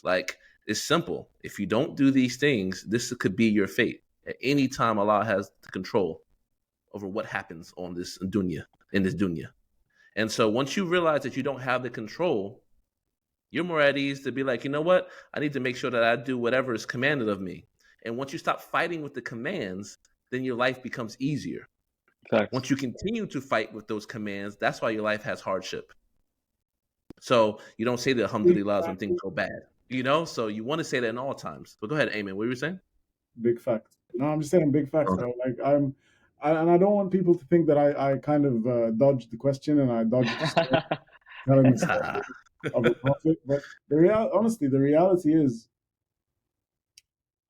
S1: Like, it's simple. If you don't do these things, this could be your fate. At any time, Allah has the control over what happens on this dunya, in this dunya. And so once you realize that you don't have the control, you're more at ease to be like, you know what? I need to make sure that I do whatever is commanded of me. And once you stop fighting with the commands, then your life becomes easier.
S2: Facts.
S1: Once you continue to fight with those commands, that's why your life has hardship. So you don't say the alhamdulillah when things go bad, So you want to say that in all times. But go ahead, Amen. What were you saying?
S3: Big fact. No, I'm just saying big facts, bro. Like and I don't want people to think that I kind of dodged the question and I dodged telling the story of a prophet. But honestly, the reality is,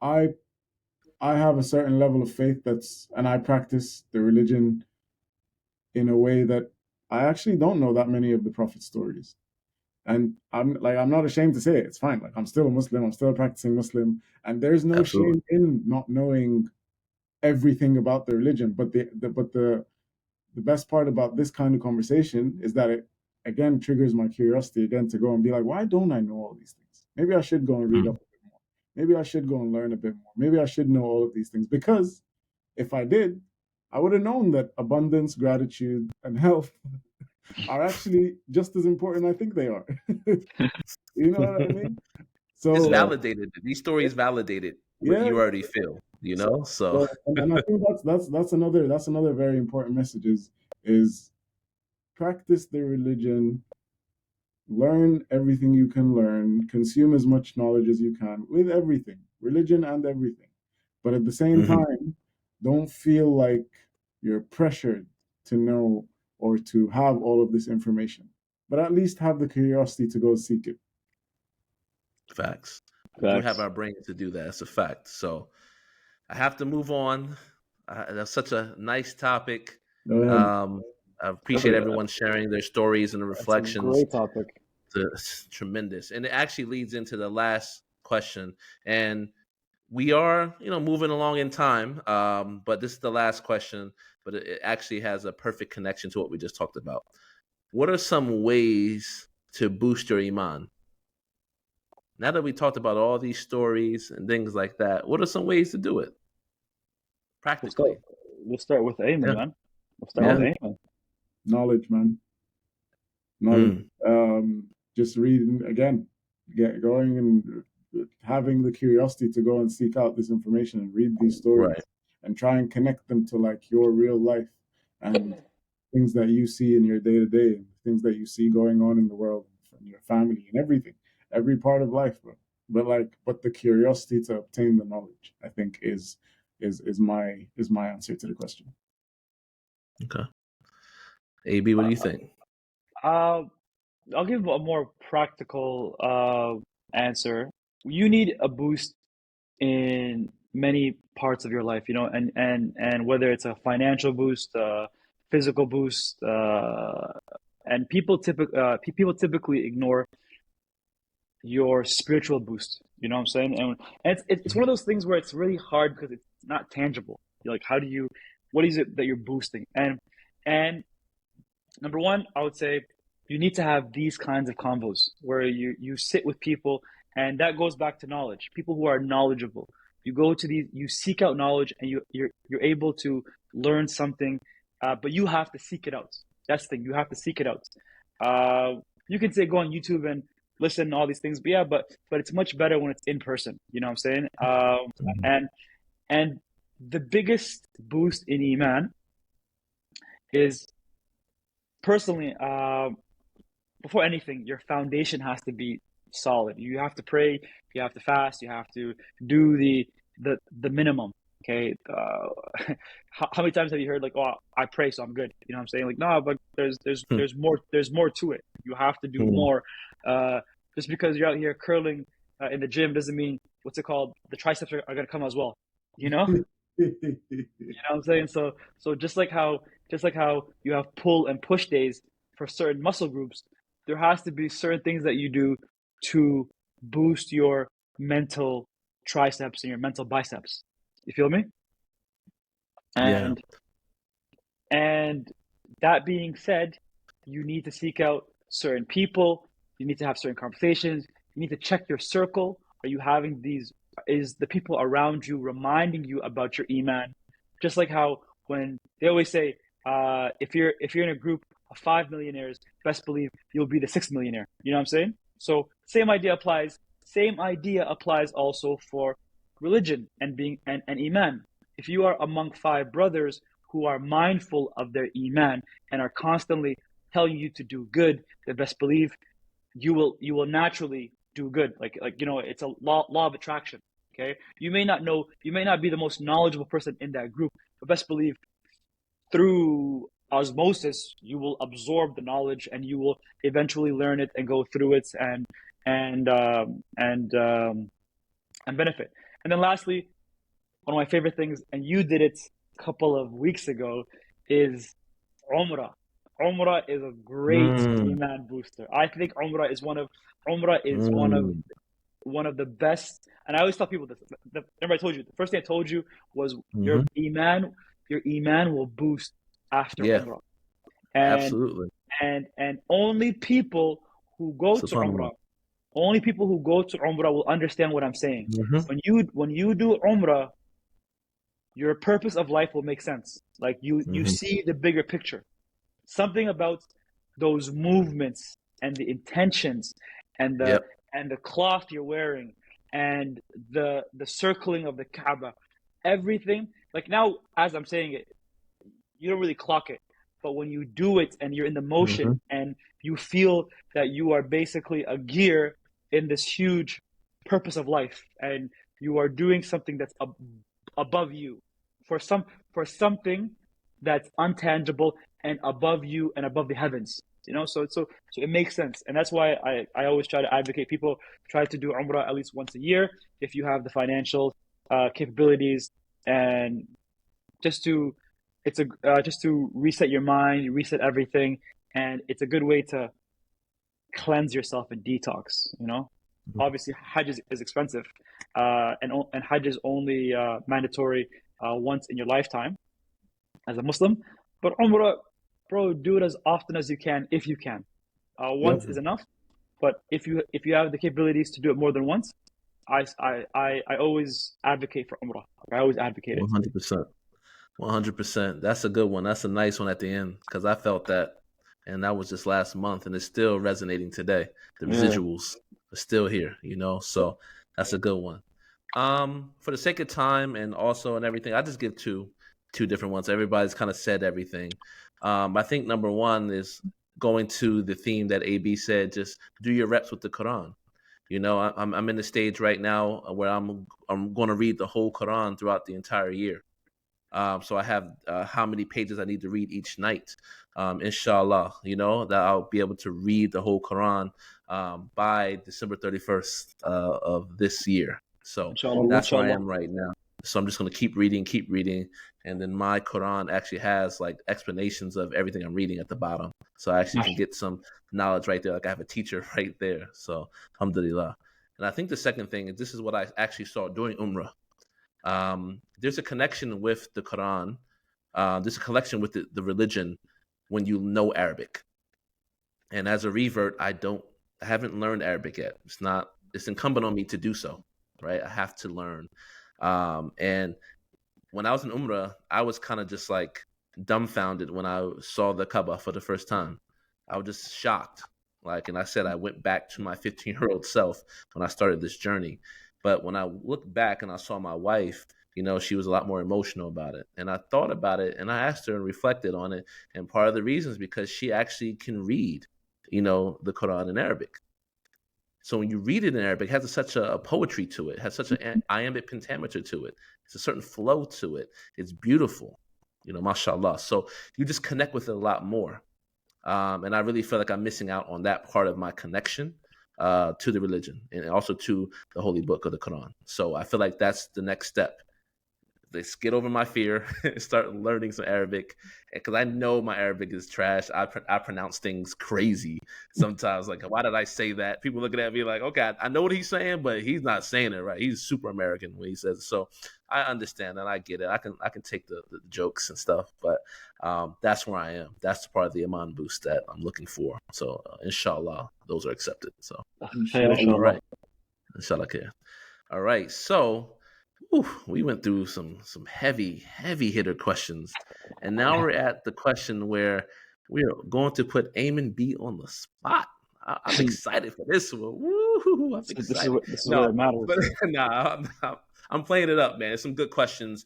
S3: I have a certain level of faith and I practice the religion in a way that I actually don't know that many of the prophet stories. And I'm not ashamed to say it. It's fine. Like, I'm still a Muslim. I'm still a practicing Muslim. And there's no shame in not knowing everything about the religion. But the best part about this kind of conversation is that it, again, triggers my curiosity again to go and be like, why don't I know all these things? Maybe I should go and read up a bit more. Maybe I should go and learn a bit more. Maybe I should know all of these things. Because if I did, I would have known that abundance, gratitude, and health are actually just as important I think they are. You know what I mean? So
S1: it's validated. These stories validated what you already feel, So
S3: and I think that's another very important message is practice the religion, learn everything you can learn, consume as much knowledge as you can with everything, religion and everything. But at the same time, don't feel like you're pressured to know or to have all of this information, but at least have the curiosity to go seek it.
S1: Facts. We do have our brain to do that. It's a fact. So I have to move on. That's such a nice topic. I appreciate everyone sharing their stories and the reflections.
S2: That's a great topic.
S1: It's tremendous. And it actually leads into the last question. And we are, moving along in time, but this is the last question, but it actually has a perfect connection to what we just talked about. What are some ways to boost your Iman? Now that we talked about all these stories and things like that, what are some ways to do it? Practically.
S2: We'll start with Ayman, man. We'll start with Ayman.
S3: Knowledge, man. Knowledge. Just reading again, going and having the curiosity to go and seek out this information and read these stories and try and connect them to like your real life and things that you see in your day-to-day and things that you see going on in the world and your family and everything, every part of life, bro. But the curiosity to obtain the knowledge, I think, is my answer to the question.
S1: Okay. AB, what do you think?
S2: I'll give a more practical answer. You need a boost in many parts of your life, and whether it's a financial boost, physical boost, and people typically ignore your spiritual boost. You know what I'm saying? And it's one of those things where it's really hard because it's not tangible. You're like, what is it that you're boosting? And number one, I would say you need to have these kinds of convos where you sit with people, and that goes back to knowledge. People who are knowledgeable. You go to these, you seek out knowledge, and you're able to learn something, but you have to seek it out. That's the thing. You have to seek it out. You can say go on YouTube and listen to all these things, but it's much better when it's in person. You know what I'm saying? And the biggest boost in Iman is, personally, before anything, your foundation has to be solid. You have to pray, you have to fast, you have to do the minimum. Okay, how many times have you heard like, "Oh, I pray, so I'm good"? You know what I'm saying? Like, no, but there's more to it. You have to do more. Just because you're out here curling in the gym doesn't mean what's it called? The triceps are gonna come as well. You know? You know what I'm saying? So just like how you have pull and push days for certain muscle groups, there has to be certain things that you do to boost your mental triceps and your mental biceps. You feel me? And that being said, you need to seek out certain people, you need to have certain conversations, you need to check your circle. Are you having these, is the people around you reminding you about your Iman? Just like how when they always say, if you're in a group of 5 millionaires, best believe you'll be the 6th millionaire. You know what I'm saying? So same idea applies. Same idea applies also for religion and being and Iman. If you are among 5 brothers who are mindful of their Iman and are constantly telling you to do good, then best believe you will naturally do good. Like you know, it's a law of attraction. Okay, you may not be the most knowledgeable person in that group, but best believe through osmosis you will absorb the knowledge and you will eventually learn it and go through it and benefit. And then lastly, one of my favorite things, and you did it a couple of weeks ago, is Umrah. Umrah is a great Iman booster. I think Umrah is one of the best. And I always tell people this. Remember I told you, the first thing I told you was your Iman will boost after Umrah. And,
S1: absolutely.
S2: And only people who go to Umrah will understand what I'm saying. When you do Umrah, your purpose of life will make sense. Like you see the bigger picture. Something about those movements and the intentions and the cloth you're wearing and the circling of the Kaaba, everything. Like now, as I'm saying it, you don't really clock it, but when you do it and you're in the motion and you feel that you are basically a gear in this huge purpose of life, and you are doing something that's above you, for something that's untangible and above you and above the heavens. You know, so it makes sense, and that's why I always try to advocate people try to do Umrah at least once a year if you have the financial capabilities, and just to reset your mind, reset everything, and it's a good way to cleanse yourself and detox. You know, obviously Hajj is expensive, and Hajj is only mandatory once in your lifetime as a Muslim, but Umrah, bro, do it as often as you can if you can. Once is enough, but if you have the capabilities to do it more than once, I always advocate for Umrah. I always advocate it.
S1: 100%. That's a good one. That's a nice one at the end, because I felt that, and that was just last month, and it's still resonating today. The residuals are still here, you know. So that's a good one. For the sake of time and also and everything, I just give two different ones. Everybody's kind of said everything. I think number one is going to the theme that AB said, just do your reps with the Qur'an. You know, I'm in the stage right now where I'm going to read the whole Qur'an throughout the entire year. So I have how many pages I need to read each night. Inshallah, you know, that I'll be able to read the whole Qur'an by December 31st of this year. So that's where I am right now. So I'm just going to keep reading. And then my Qur'an actually has like explanations of everything I'm reading at the bottom. So I actually can get some knowledge right there. Like I have a teacher right there. So alhamdulillah. And I think the second thing is, this is what I actually saw during Umrah. There's a connection with the Qur'an. There's a connection with the religion when you know Arabic. And as a revert, I haven't learned Arabic yet. It's incumbent on me to do so, right? I have to learn. And when I was in Umrah, I was kind of just like dumbfounded when I saw the Kaaba for the first time. I was just shocked. Like, and I said, I went back to my 15-year-old self when I started this journey. But when I looked back and I saw my wife, you know, she was a lot more emotional about it. And I thought about it and I asked her and reflected on it. And part of the reason is because she actually can read, you know, the Quran in Arabic. So when you read it in Arabic, it has such a poetry to it. It has such an iambic pentameter to it. It's a certain flow to it. It's beautiful, mashallah. So you just connect with it a lot more. And I really feel like I'm missing out on that part of my connection to the religion and also to the holy book of the Qur'an. So I feel like that's the next step. Let's get over my fear and start learning some Arabic, because I know my Arabic is trash. I pronounce things crazy sometimes. Like, why did I say that? People looking at me like, okay, I know what he's saying, but he's not saying it right. He's super American when he says it. So I understand and I get it. I can take the jokes and stuff, but that's where I am. That's the part of the Iman boost that I'm looking for. So inshallah, those are accepted. So all right, inshallah. All right, so. We went through some heavy hitter questions, and now we're at the question where we're going to put Eamon B on the spot. I'm excited for this one. Woo! I'm excited.
S2: This is where it matters.
S1: I'm playing it up, man. It's some good questions.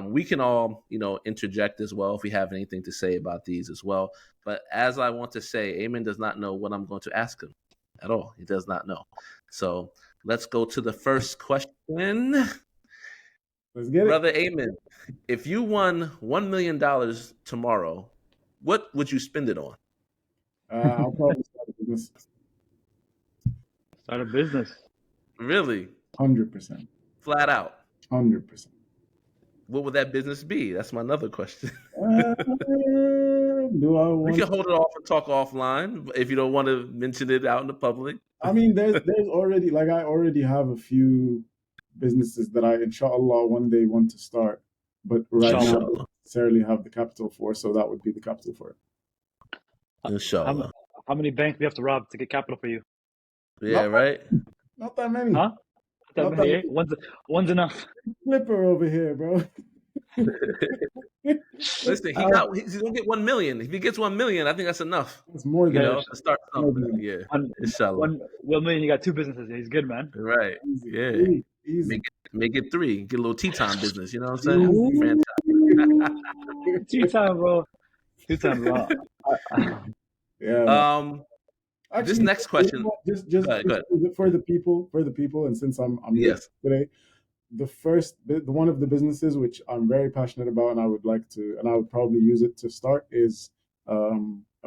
S1: We can all, interject as well if we have anything to say about these as well. But as I want to say, Eamon does not know what I'm going to ask him at all. He does not know. So let's go to the first question.
S3: Let's get
S1: Brother Eamon, if you won $1 million tomorrow, what would you spend it on?
S3: I'll probably start a business.
S2: Start a business.
S1: Really?
S3: 100%.
S1: Flat out?
S3: 100%.
S1: What would that business be? That's my another question.
S3: We
S1: can hold it off and talk offline if you don't want to mention it out in the public.
S3: I mean, there's already, I already have a few businesses that I, inshallah, one day want to start, but right now I don't necessarily have the capital for, so that would be the capital for it.
S1: Inshallah.
S2: How many banks do you have to rob to get capital for you?
S1: Yeah, right?
S3: Not that many.
S2: Huh? Not that many. One's enough.
S3: Flipper over here, bro.
S1: Listen, he's gonna get 1 million. If he gets 1 million, I think that's enough.
S3: It's more than
S1: to start something. Yeah, inshallah.
S2: 1 million. He got 2 businesses. He's good, man.
S1: Right?
S3: Easy.
S1: Yeah.
S3: Easy.
S1: Make it 3. Get a little tea time business. You know what I'm saying?
S2: Franchise. Tea time, bro. Tea time, bro.
S3: Yeah. Actually,
S1: this next question,
S3: just for the people, and since I'm
S1: yes
S3: today, one of the businesses which I'm very passionate about, and I would probably use it to start, is a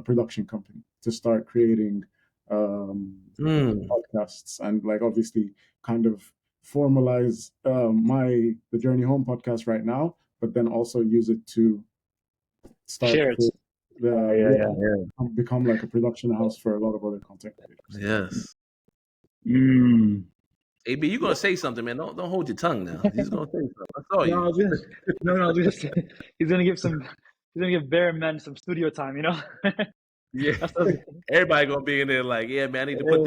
S3: production company to start creating podcasts, and obviously kind of formalize the Journey Home podcast right now, but then also use it to start
S2: share it.
S3: Become like a production house for a lot of other content creators.
S1: Yes. AB, you're gonna say something, man. Don't hold your tongue now. He's gonna say something. I saw you.
S2: No, he's gonna give bare men some studio time,
S1: Yeah. Everybody gonna be in there like, yeah, man, I need to put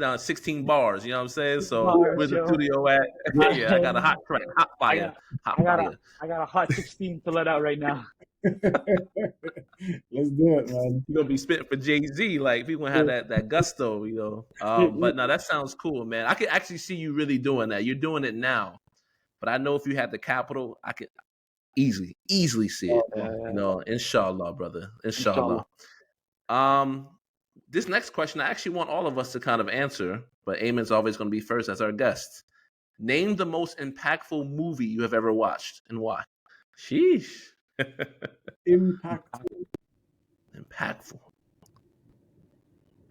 S1: down 16 bars, you know what I'm saying? So where's the studio at? Yeah, I got a hot track, hot fire.
S2: I got a hot 16 to let out right now.
S3: Let's do it, man.
S1: You're gonna be spitting for Jay-Z, like people gonna have that gusto, But no, that sounds cool, man. I could actually see you really doing that. You're doing it now, but I know if you had the capital, I could easily see it. Inshallah, brother. Inshallah. This next question, I actually want all of us to kind of answer, but Eamon's always going to be first as our guest. Name the most impactful movie you have ever watched and why. Sheesh.
S3: Impactful.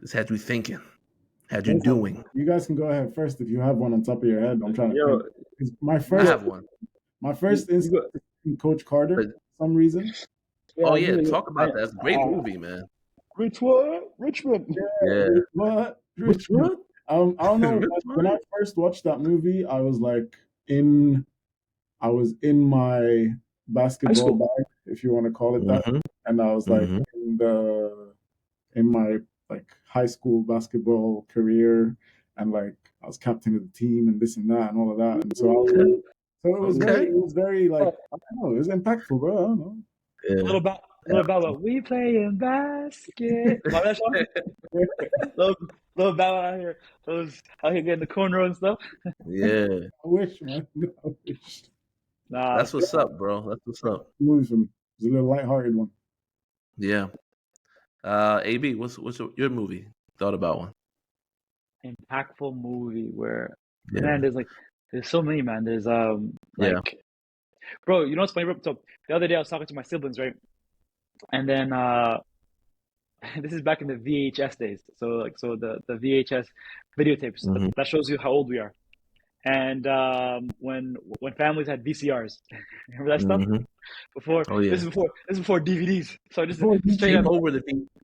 S1: This had you thinking. Had you doing.
S3: You guys can go ahead first if you have one on top of your head. I'm trying to think. I have one. My first instinct is Coach Carter for some reason.
S1: Talk about that. That's a great movie, man.
S3: Richmond. Yeah. Richmond. I don't know. When I first watched that movie, I was in my basketball bag, if you want to call it that, and I was in my high school basketball career, and I was captain of the team and this and that and all of that, and so it was very I don't know, it was impactful, bro. I don't know.
S2: Yeah. Little about we playing basket. little Bow out here. Those out here getting the corner and stuff.
S1: Yeah.
S3: I wish, man. I wish.
S1: Nah, that's what's up, bro. That's what's up.
S3: Movie for me. It's a little lighthearted one.
S1: Yeah. AB, what's your movie? Thought about one?
S2: impactful movie where man, there's so many, man. There's bro, you know what's funny? So the other day I was talking to my siblings, right? And then this is back in the VHS days. So the VHS videotapes that shows you how old we are. And when families had VCRs, remember that stuff? Before this is before DVDs. So just straight up
S1: over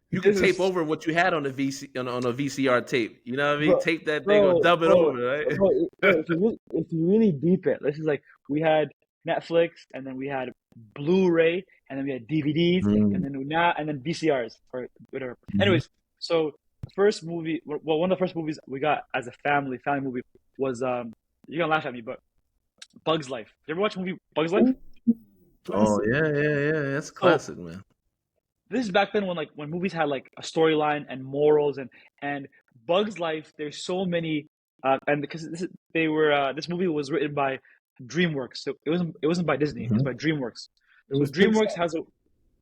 S1: you can tape over what you had on the on a VCR tape. You know what I mean? Tape that thing or dub it over, right?
S2: If you really deep it, this is like we had Netflix, and then we had Blu-ray, and then we had DVDs, and then VCRs or whatever. Anyways, so the first movie, one of the first movies we got as a family movie was you're gonna laugh at me, but Bugs Life. Did you ever watch the movie Bugs Life?
S1: Oh yeah, that's classic, man.
S2: This is back then when movies had like a storyline and morals and Bugs Life. There's so many and because this movie was written by DreamWorks, so it wasn't by Disney. It was by DreamWorks. So DreamWorks has a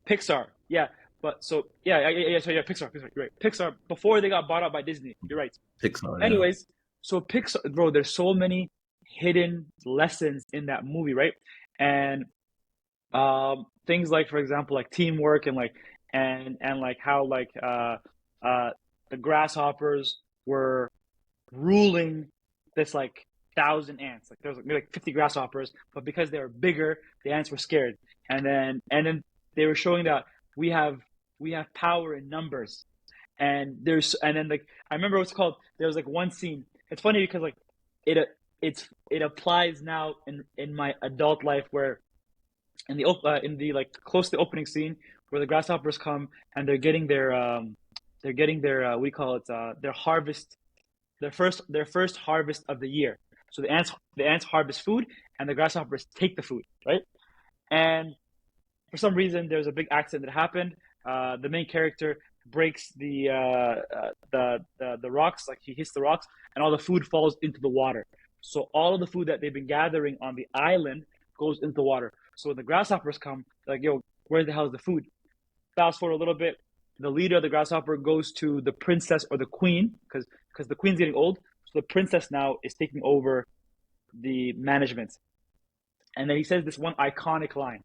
S2: Pixar, yeah. But so Pixar, you're right. Pixar before they got bought out by Disney. You're right.
S1: Pixar.
S2: Anyways, so Pixar, bro. There's so many hidden lessons in that movie, right? And things like, for example, like teamwork and how the grasshoppers were ruling this like 1,000 ants. Like there was maybe 50 grasshoppers, but because they were bigger, the ants were scared. And then they were showing that we have power in numbers. And then like I remember what's called. There was like one scene. It's funny because like it applies now in my adult life where in the like close to the opening scene where the grasshoppers come and they're getting their their harvest, their first harvest of the year. So the ants harvest food and the grasshoppers take the food, right? And for some reason there's a big accident that happened. The main character breaks the rocks, like he hits the rocks, and all the food falls into the water. So all of the food that they've been gathering on the island goes into the water. So when the grasshoppers come, they're like, yo, where the hell is the food? Fast forward a little bit, the leader of the grasshopper goes to the princess or the queen, because the queen's getting old. So the princess now is taking over the management. And then he says this one iconic line.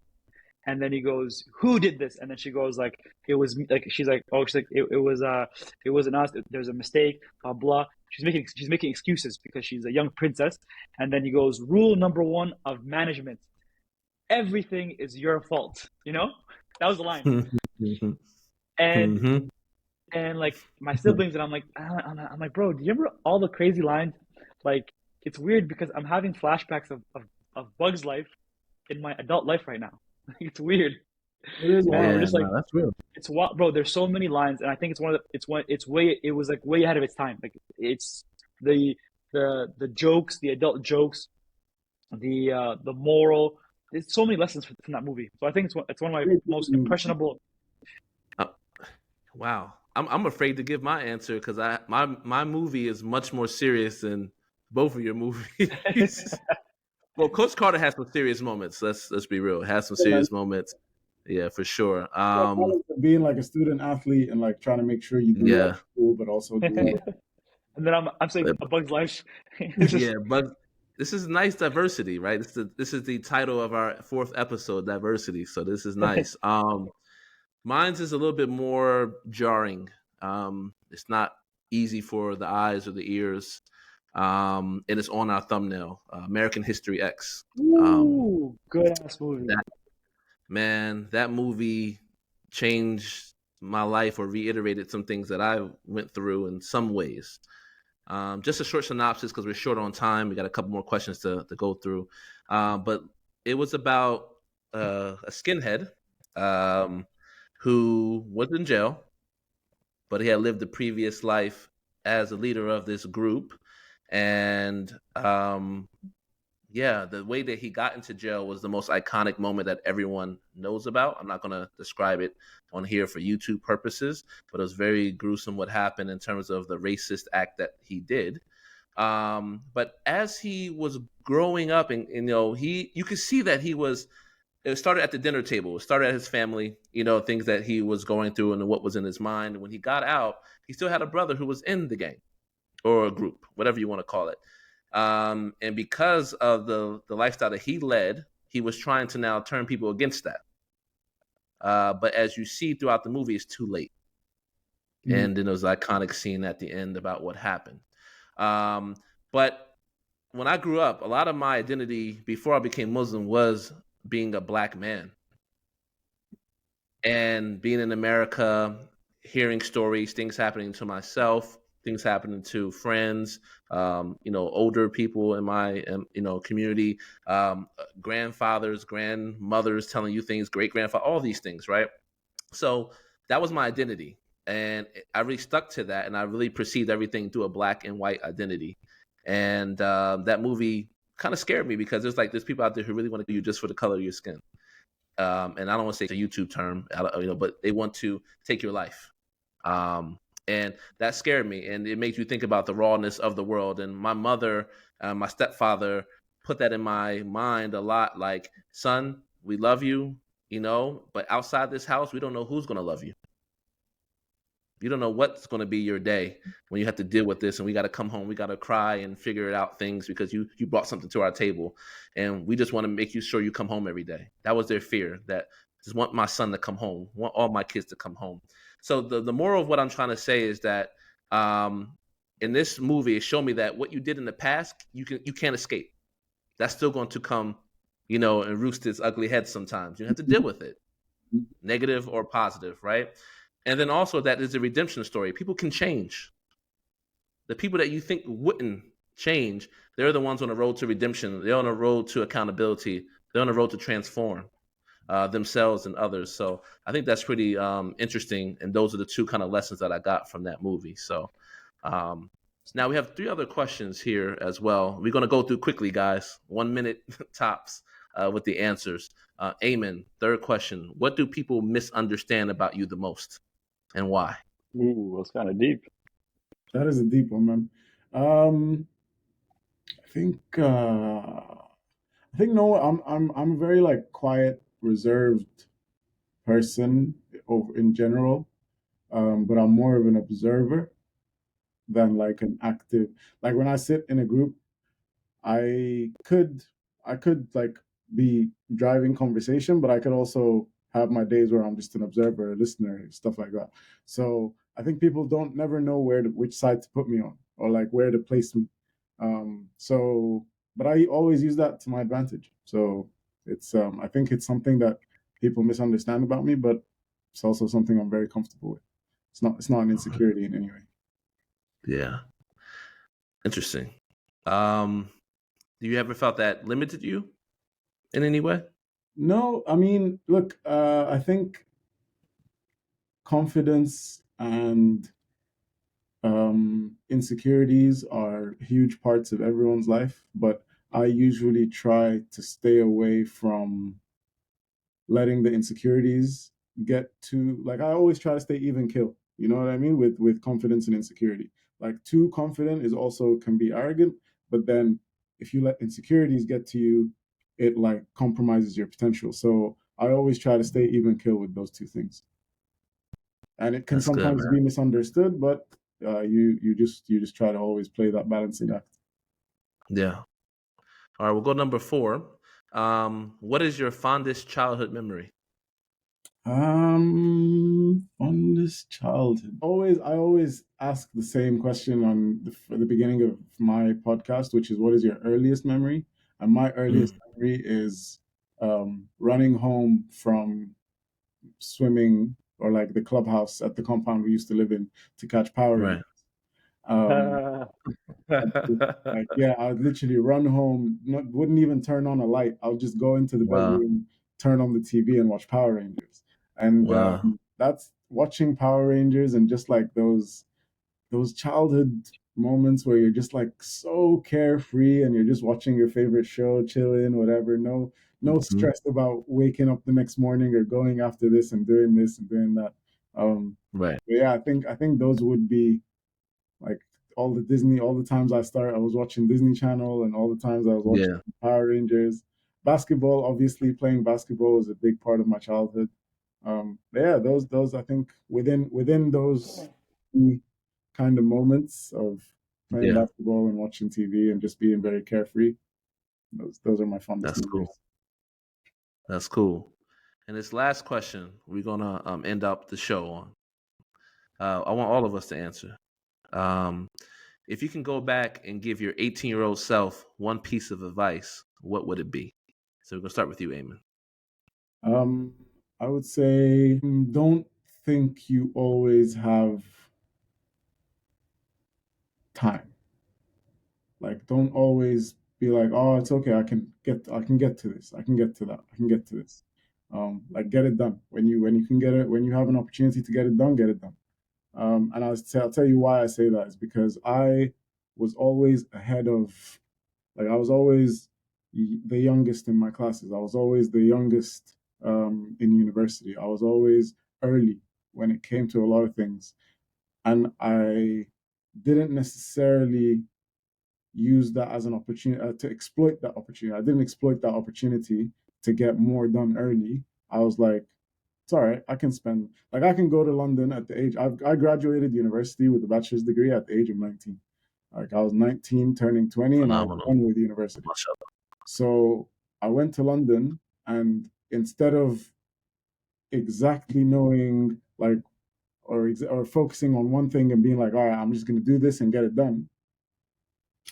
S2: And then he goes, who did this? And then she goes like, it was like, it wasn't us. There's a mistake, blah, blah. She's making excuses because she's a young princess. And then he goes, rule number 1 of management: everything is your fault. You know, that was the line. And like my siblings and I'm like, bro, do you remember all the crazy lines? Like, it's weird because I'm having flashbacks of Bugs Life in my adult life right now. It's weird.
S3: It is.
S2: Man, just like,
S3: that's real.
S2: It's what, bro. There's so many lines, and I think it was like way ahead of its time. Like it's the jokes, the adult jokes, the moral. There's so many lessons from that movie. So I think it's one of my most impressionable.
S1: Wow, I'm afraid to give my answer because my movie is much more serious than both of your movies. Well, Coach Carter has some serious moments. Let's be real. It has some serious moments. Yeah, for sure.
S3: Being like a student athlete and like trying to make sure you do well at school, but also do well.
S2: And then I'm saying A Bug's Life.
S1: But this is nice diversity, right? This is the title of our 4th episode, diversity. So this is nice. Mine's is a little bit more jarring. It's not easy for the eyes or the ears. And it's on our thumbnail, American History X.
S2: Ooh, good ass movie.
S1: That movie changed my life or reiterated some things that I went through in some ways. Just a short synopsis because we're short on time. We got a couple more questions to go through. But it was about a skinhead who was in jail, but he had lived a previous life as a leader of this group. And the way that he got into jail was the most iconic moment that everyone knows about. I'm not going to describe it on here for YouTube purposes, but it was very gruesome what happened in terms of the racist act that he did. But as he was growing up, and you could see that it started at the dinner table. It started at his family, things that he was going through and what was in his mind. And when he got out, he still had a brother who was in the gang, or a group, whatever you want to call it. And because of the lifestyle that he led, he was trying to now turn people against that. But as you see throughout the movie, it's too late. And then there was an iconic scene at the end about what happened. But when I grew up, a lot of my identity before I became Muslim was being a black man. And being in America, hearing stories, things happening to myself, things happening to friends, older people in my, community, grandfathers, grandmothers telling you things, great-grandfather, all these things, right? So that was my identity. And I really stuck to that, and I really perceived everything through a black and white identity. And that movie kind of scared me because there's people out there who really want to do you just for the color of your skin. And I don't want to say it's a YouTube term, but they want to take your life. And that scared me, and it makes you think about the rawness of the world. And my mother, my stepfather, put that in my mind a lot. Like, son, we love you, but outside this house, we don't know who's going to love you. You don't know what's going to be your day when you have to deal with this, and we got to come home. We got to cry and figure it out things because you brought something to our table, and we just want to make you sure you come home every day. That was their fear, that just want my son to come home, want all my kids to come home. So the moral of what I'm trying to say is that in this movie, it showed me that what you did in the past, you can't escape. That's still going to come, and roost its ugly head sometimes. You have to deal with it, negative or positive, right? And then also that is a redemption story. People can change. The people that you think wouldn't change, they're the ones on the road to redemption. They're on the road to accountability. They're on the road to transform themselves and others. So I think that's pretty interesting. And those are the two kind of lessons that I got from that movie. So now we have 3 other questions here as well. We're going to go through quickly, guys. 1 minute tops with the answers. Iman, 3rd question. What do people misunderstand about you the most? And why?
S2: Ooh, that's kind of deep.
S3: That is a deep one, man. I think no. I'm a very quiet, reserved person in general, but I'm more of an observer than an active. Like when I sit in a group, I could be driving conversation, but I could also have my days where I'm just an observer, a listener, stuff like that. So I think people don't never know which side to put me on or where to place me. But I always use that to my advantage. So it's I think it's something that people misunderstand about me, but it's also something I'm very comfortable with. It's not an insecurity in any way.
S1: Yeah. Interesting. Do you ever felt that limited you in any way?
S3: No, I mean, look, I think confidence and insecurities are huge parts of everyone's life, but I usually try to stay away from letting the insecurities get to I always try to stay even kill. You know what I mean? With confidence and insecurity. Too confident is also can be arrogant, but then if you let insecurities get to you, it compromises your potential. So I always try to stay even kill with those two things. And it can sometimes be misunderstood, but you just try to always play that balancing act.
S1: Yeah. All right, we'll go number 4. What is your fondest childhood memory?
S3: Fondest childhood. I always ask the same question on the beginning of my podcast, which is, what is your earliest memory? And my earliest memory is running home from swimming or the clubhouse at the compound we used to live in to catch Power Rangers. I'd literally run home, wouldn't even turn on a light. I'll just go into the bedroom, turn on the TV and watch Power Rangers. And that's watching Power Rangers and just those childhood moments where you're just so carefree and you're just watching your favorite show, chilling, whatever. No stress about waking up the next morning or going after this and doing that. I think those would be all the times I was watching Disney Channel, and all the times I was watching Power Rangers. Basketball, obviously playing basketball was a big part of my childhood. Those I think within those kind of moments of playing basketball and watching TV and just being very carefree. Those are my fondest memories.
S1: Cool. That's cool. And this last question, we're gonna end up the show on. I want all of us to answer. If you can go back and give your 18-year-old self one piece of advice, what would it be? So we're gonna start with you, Iman.
S3: I would say don't think you always have time. Like, don't always be like, oh, it's okay, I can get to this, I can get to that, I can get to this. Like, get it done. When you can get it, when you have an opportunity to get it done, get it done. And I'll tell you why I say that is because I was always ahead of, like, I was always the youngest in my classes. I was always the youngest in university. I was always early when it came to a lot of things. And I didn't necessarily use that as an opportunity to exploit that opportunity. I didn't exploit that opportunity to get more done early. I was like, it's all right. I can go to London at the age, I graduated university with a bachelor's degree at the age of 19. Like, I was 19 turning 20 and I was done with university. So I went to London, and instead of exactly knowing, like, or focusing on one thing and being like, all right, I'm just going to do this and get it done,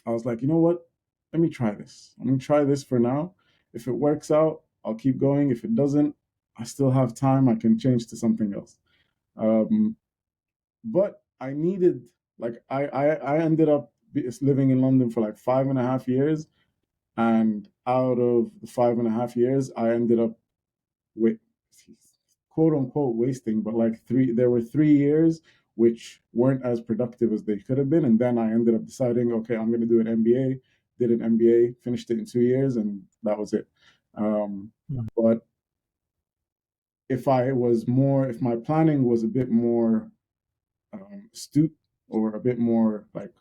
S3: I was like, you know what? Let me try this. I'm going to try this for now. If it works out, I'll keep going. If it doesn't, I still have time. I can change to something else. But I needed, like, I ended up living in London for like 5.5 years. And out of the 5.5 years, I ended up quote unquote wasting, but like there were 3 years which weren't as productive as they could have been. And then I ended up deciding, okay, I'm going to do an MBA, did an MBA, finished it in 2 years, and that was it. But if my planning was a bit more astute or a bit more like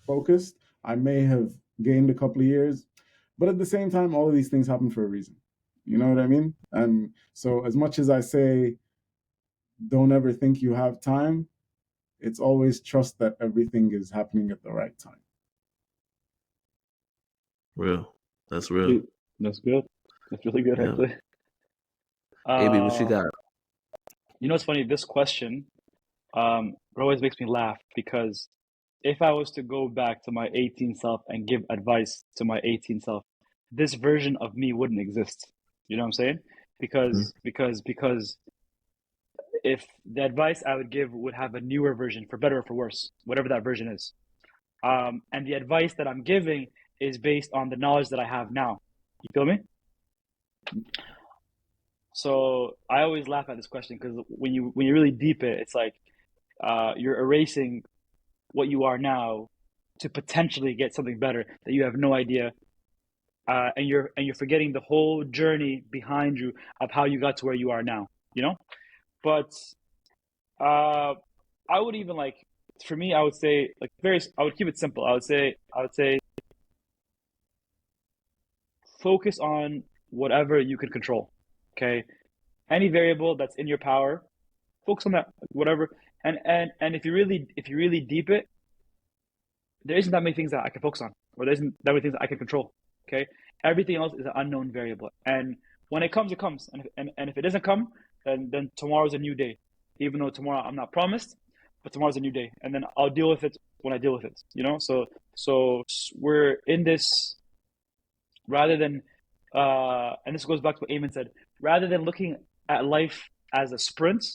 S3: focused, I may have gained a couple of years. But at the same time, all of these things happen for a reason. You know what I mean? And so as much as I say, don't ever think you have time, it's always trust that everything is happening at the right time.
S1: Real. That's real.
S2: That's good. That's really good, actually.
S1: AB, what you got?
S2: You know, it's funny, this question it always makes me laugh, because if I was to go back to my 18 self and give advice to my 18 self, this version of me wouldn't exist. You know what I'm saying? Because if the advice I would give would have a newer version, for better or for worse, whatever that version is. And the advice that I'm giving is based on the knowledge that I have now. You feel me? So I always laugh at this question, because when you really deep it, it's like you're erasing what you are now to potentially get something better that you have no idea, and you're forgetting the whole journey behind you of how you got to where you are now. You know, but I would even, like, for me, I would say, like, I would keep it simple. I would say focus on whatever you can control. Okay, any variable that's in your power, focus on that, whatever. And if you really deep it, there isn't that many things that I can focus on, or there isn't that many things that I can control. Okay, everything else is an unknown variable, and when it comes, it comes, and if it doesn't come, then tomorrow's a new day. Even though tomorrow I'm not promised, but tomorrow's a new day, and then I'll deal with it when I deal with it. You know, so we're in this, rather than and this goes back to what Eamon said, rather than looking at life as a sprint,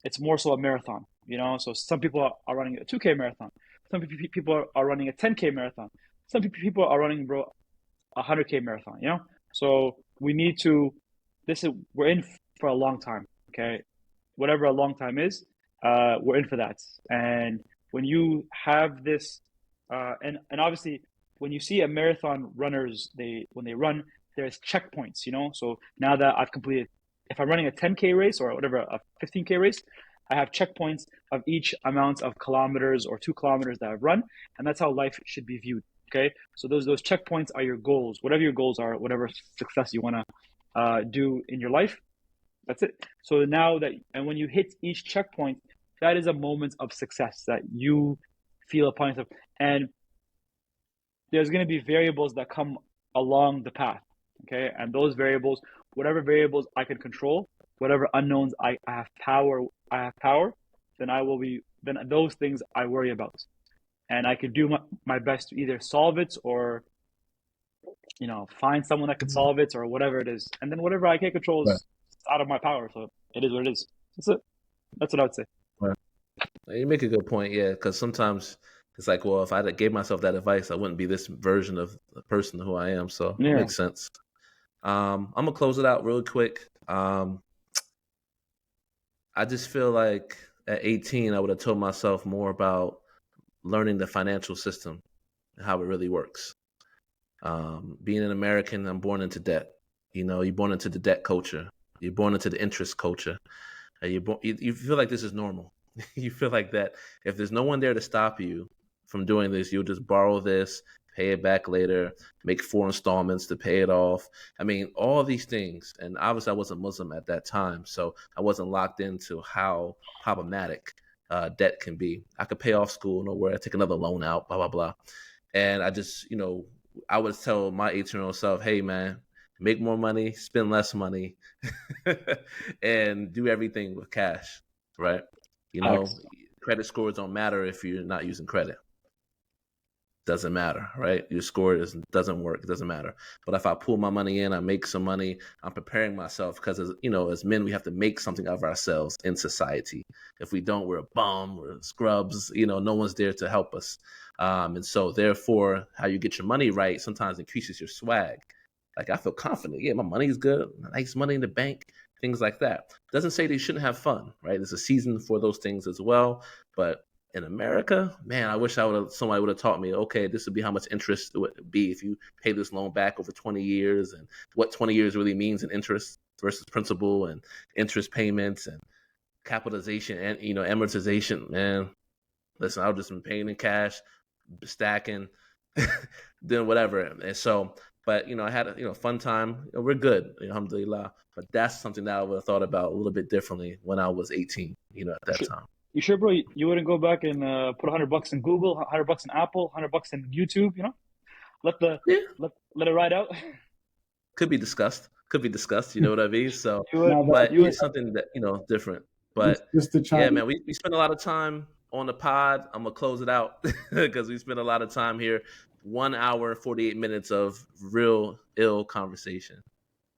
S2: it's more so a marathon. You know, so some people are running a 2K marathon. Some people are running a 10K marathon. Some people are running, a 100K marathon. You know, so we need to. We're in for a long time. Okay, whatever a long time is, we're in for that. And when you have this, and obviously, when you see a marathon runners, when they run, there's checkpoints. You know, so now that I've completed, if I'm running a 10K race or whatever, a 15K race, I have checkpoints of each amount of kilometers or 2 kilometers that I've run, and that's how life should be viewed. Okay, so those checkpoints are your goals, whatever your goals are, whatever success you want to do in your life. That's it. So now and when you hit each checkpoint, that is a moment of success that you feel a point of, and there's going to be variables that come along the path. Okay. And those variables, whatever variables I can control, whatever unknowns I have power, then those things I worry about. And I could do my best to either solve it or, find someone that could solve it or whatever it is. And then whatever I can't control is out of my power. So it is what it is. That's it. That's what I would say.
S1: Right. You make a good point. Yeah. Because sometimes it's like, well, if I gave myself that advice, I wouldn't be this version of the person who I am. So it makes sense. I'm going to close it out really quick. I just feel like at 18, I would have told myself more about learning the financial system and how it really works. Being an American, I'm born into debt. You're born into the debt culture. You're born into the interest culture. You feel like this is normal. You feel like that if there's no one there to stop you from doing this, you'll just borrow this, pay it back later, make 4 installments to pay it off. I mean, all these things. And obviously I wasn't Muslim at that time, so I wasn't locked into how problematic debt can be. I could pay off school, nowhere, take another loan out, blah, blah, blah. And I just, I would tell my 18-year-old self, hey, man, make more money, spend less money, and do everything with cash, right? Credit scores don't matter if you're not using credit. Doesn't matter, right? Your score doesn't work. It doesn't matter. But if I pull my money in, I make some money, I'm preparing myself because, as men, we have to make something of ourselves in society. If we don't, we're a bum, we're scrubs, no one's there to help us. And so therefore, how you get your money right sometimes increases your swag. Like, I feel confident. Yeah, my money's good. Nice money in the bank, things like that. Doesn't say they shouldn't have fun, right? There's a season for those things as well. But in America, man, I wish somebody would have taught me, okay, this would be how much interest it would be if you pay this loan back over 20 years and what 20 years really means in interest versus principal and interest payments and capitalization and, amortization. Man, listen, I've just been paying in cash, stacking, then whatever. And so, but, I had a fun time. We're good, alhamdulillah. But that's something that I would have thought about a little bit differently when I was 18, at that time.
S2: You sure, bro? You wouldn't go back and put $100 in Google, $100 in Apple, $100 in YouTube? Let it ride out.
S1: Could be discussed. You know what I mean? So, but it's something that different. But yeah, man, we spend a lot of time on the pod. I'm gonna close it out because we spent a lot of time here. 1 hour, 48 minutes of real ill conversation.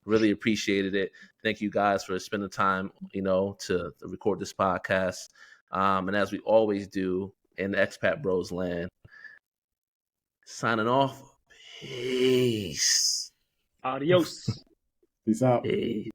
S1: Really appreciated it. Thank you guys for spending time, to record this podcast. And as we always do in the Expat Bros land, signing off. Peace.
S2: Adios.
S3: Peace out.
S1: Peace.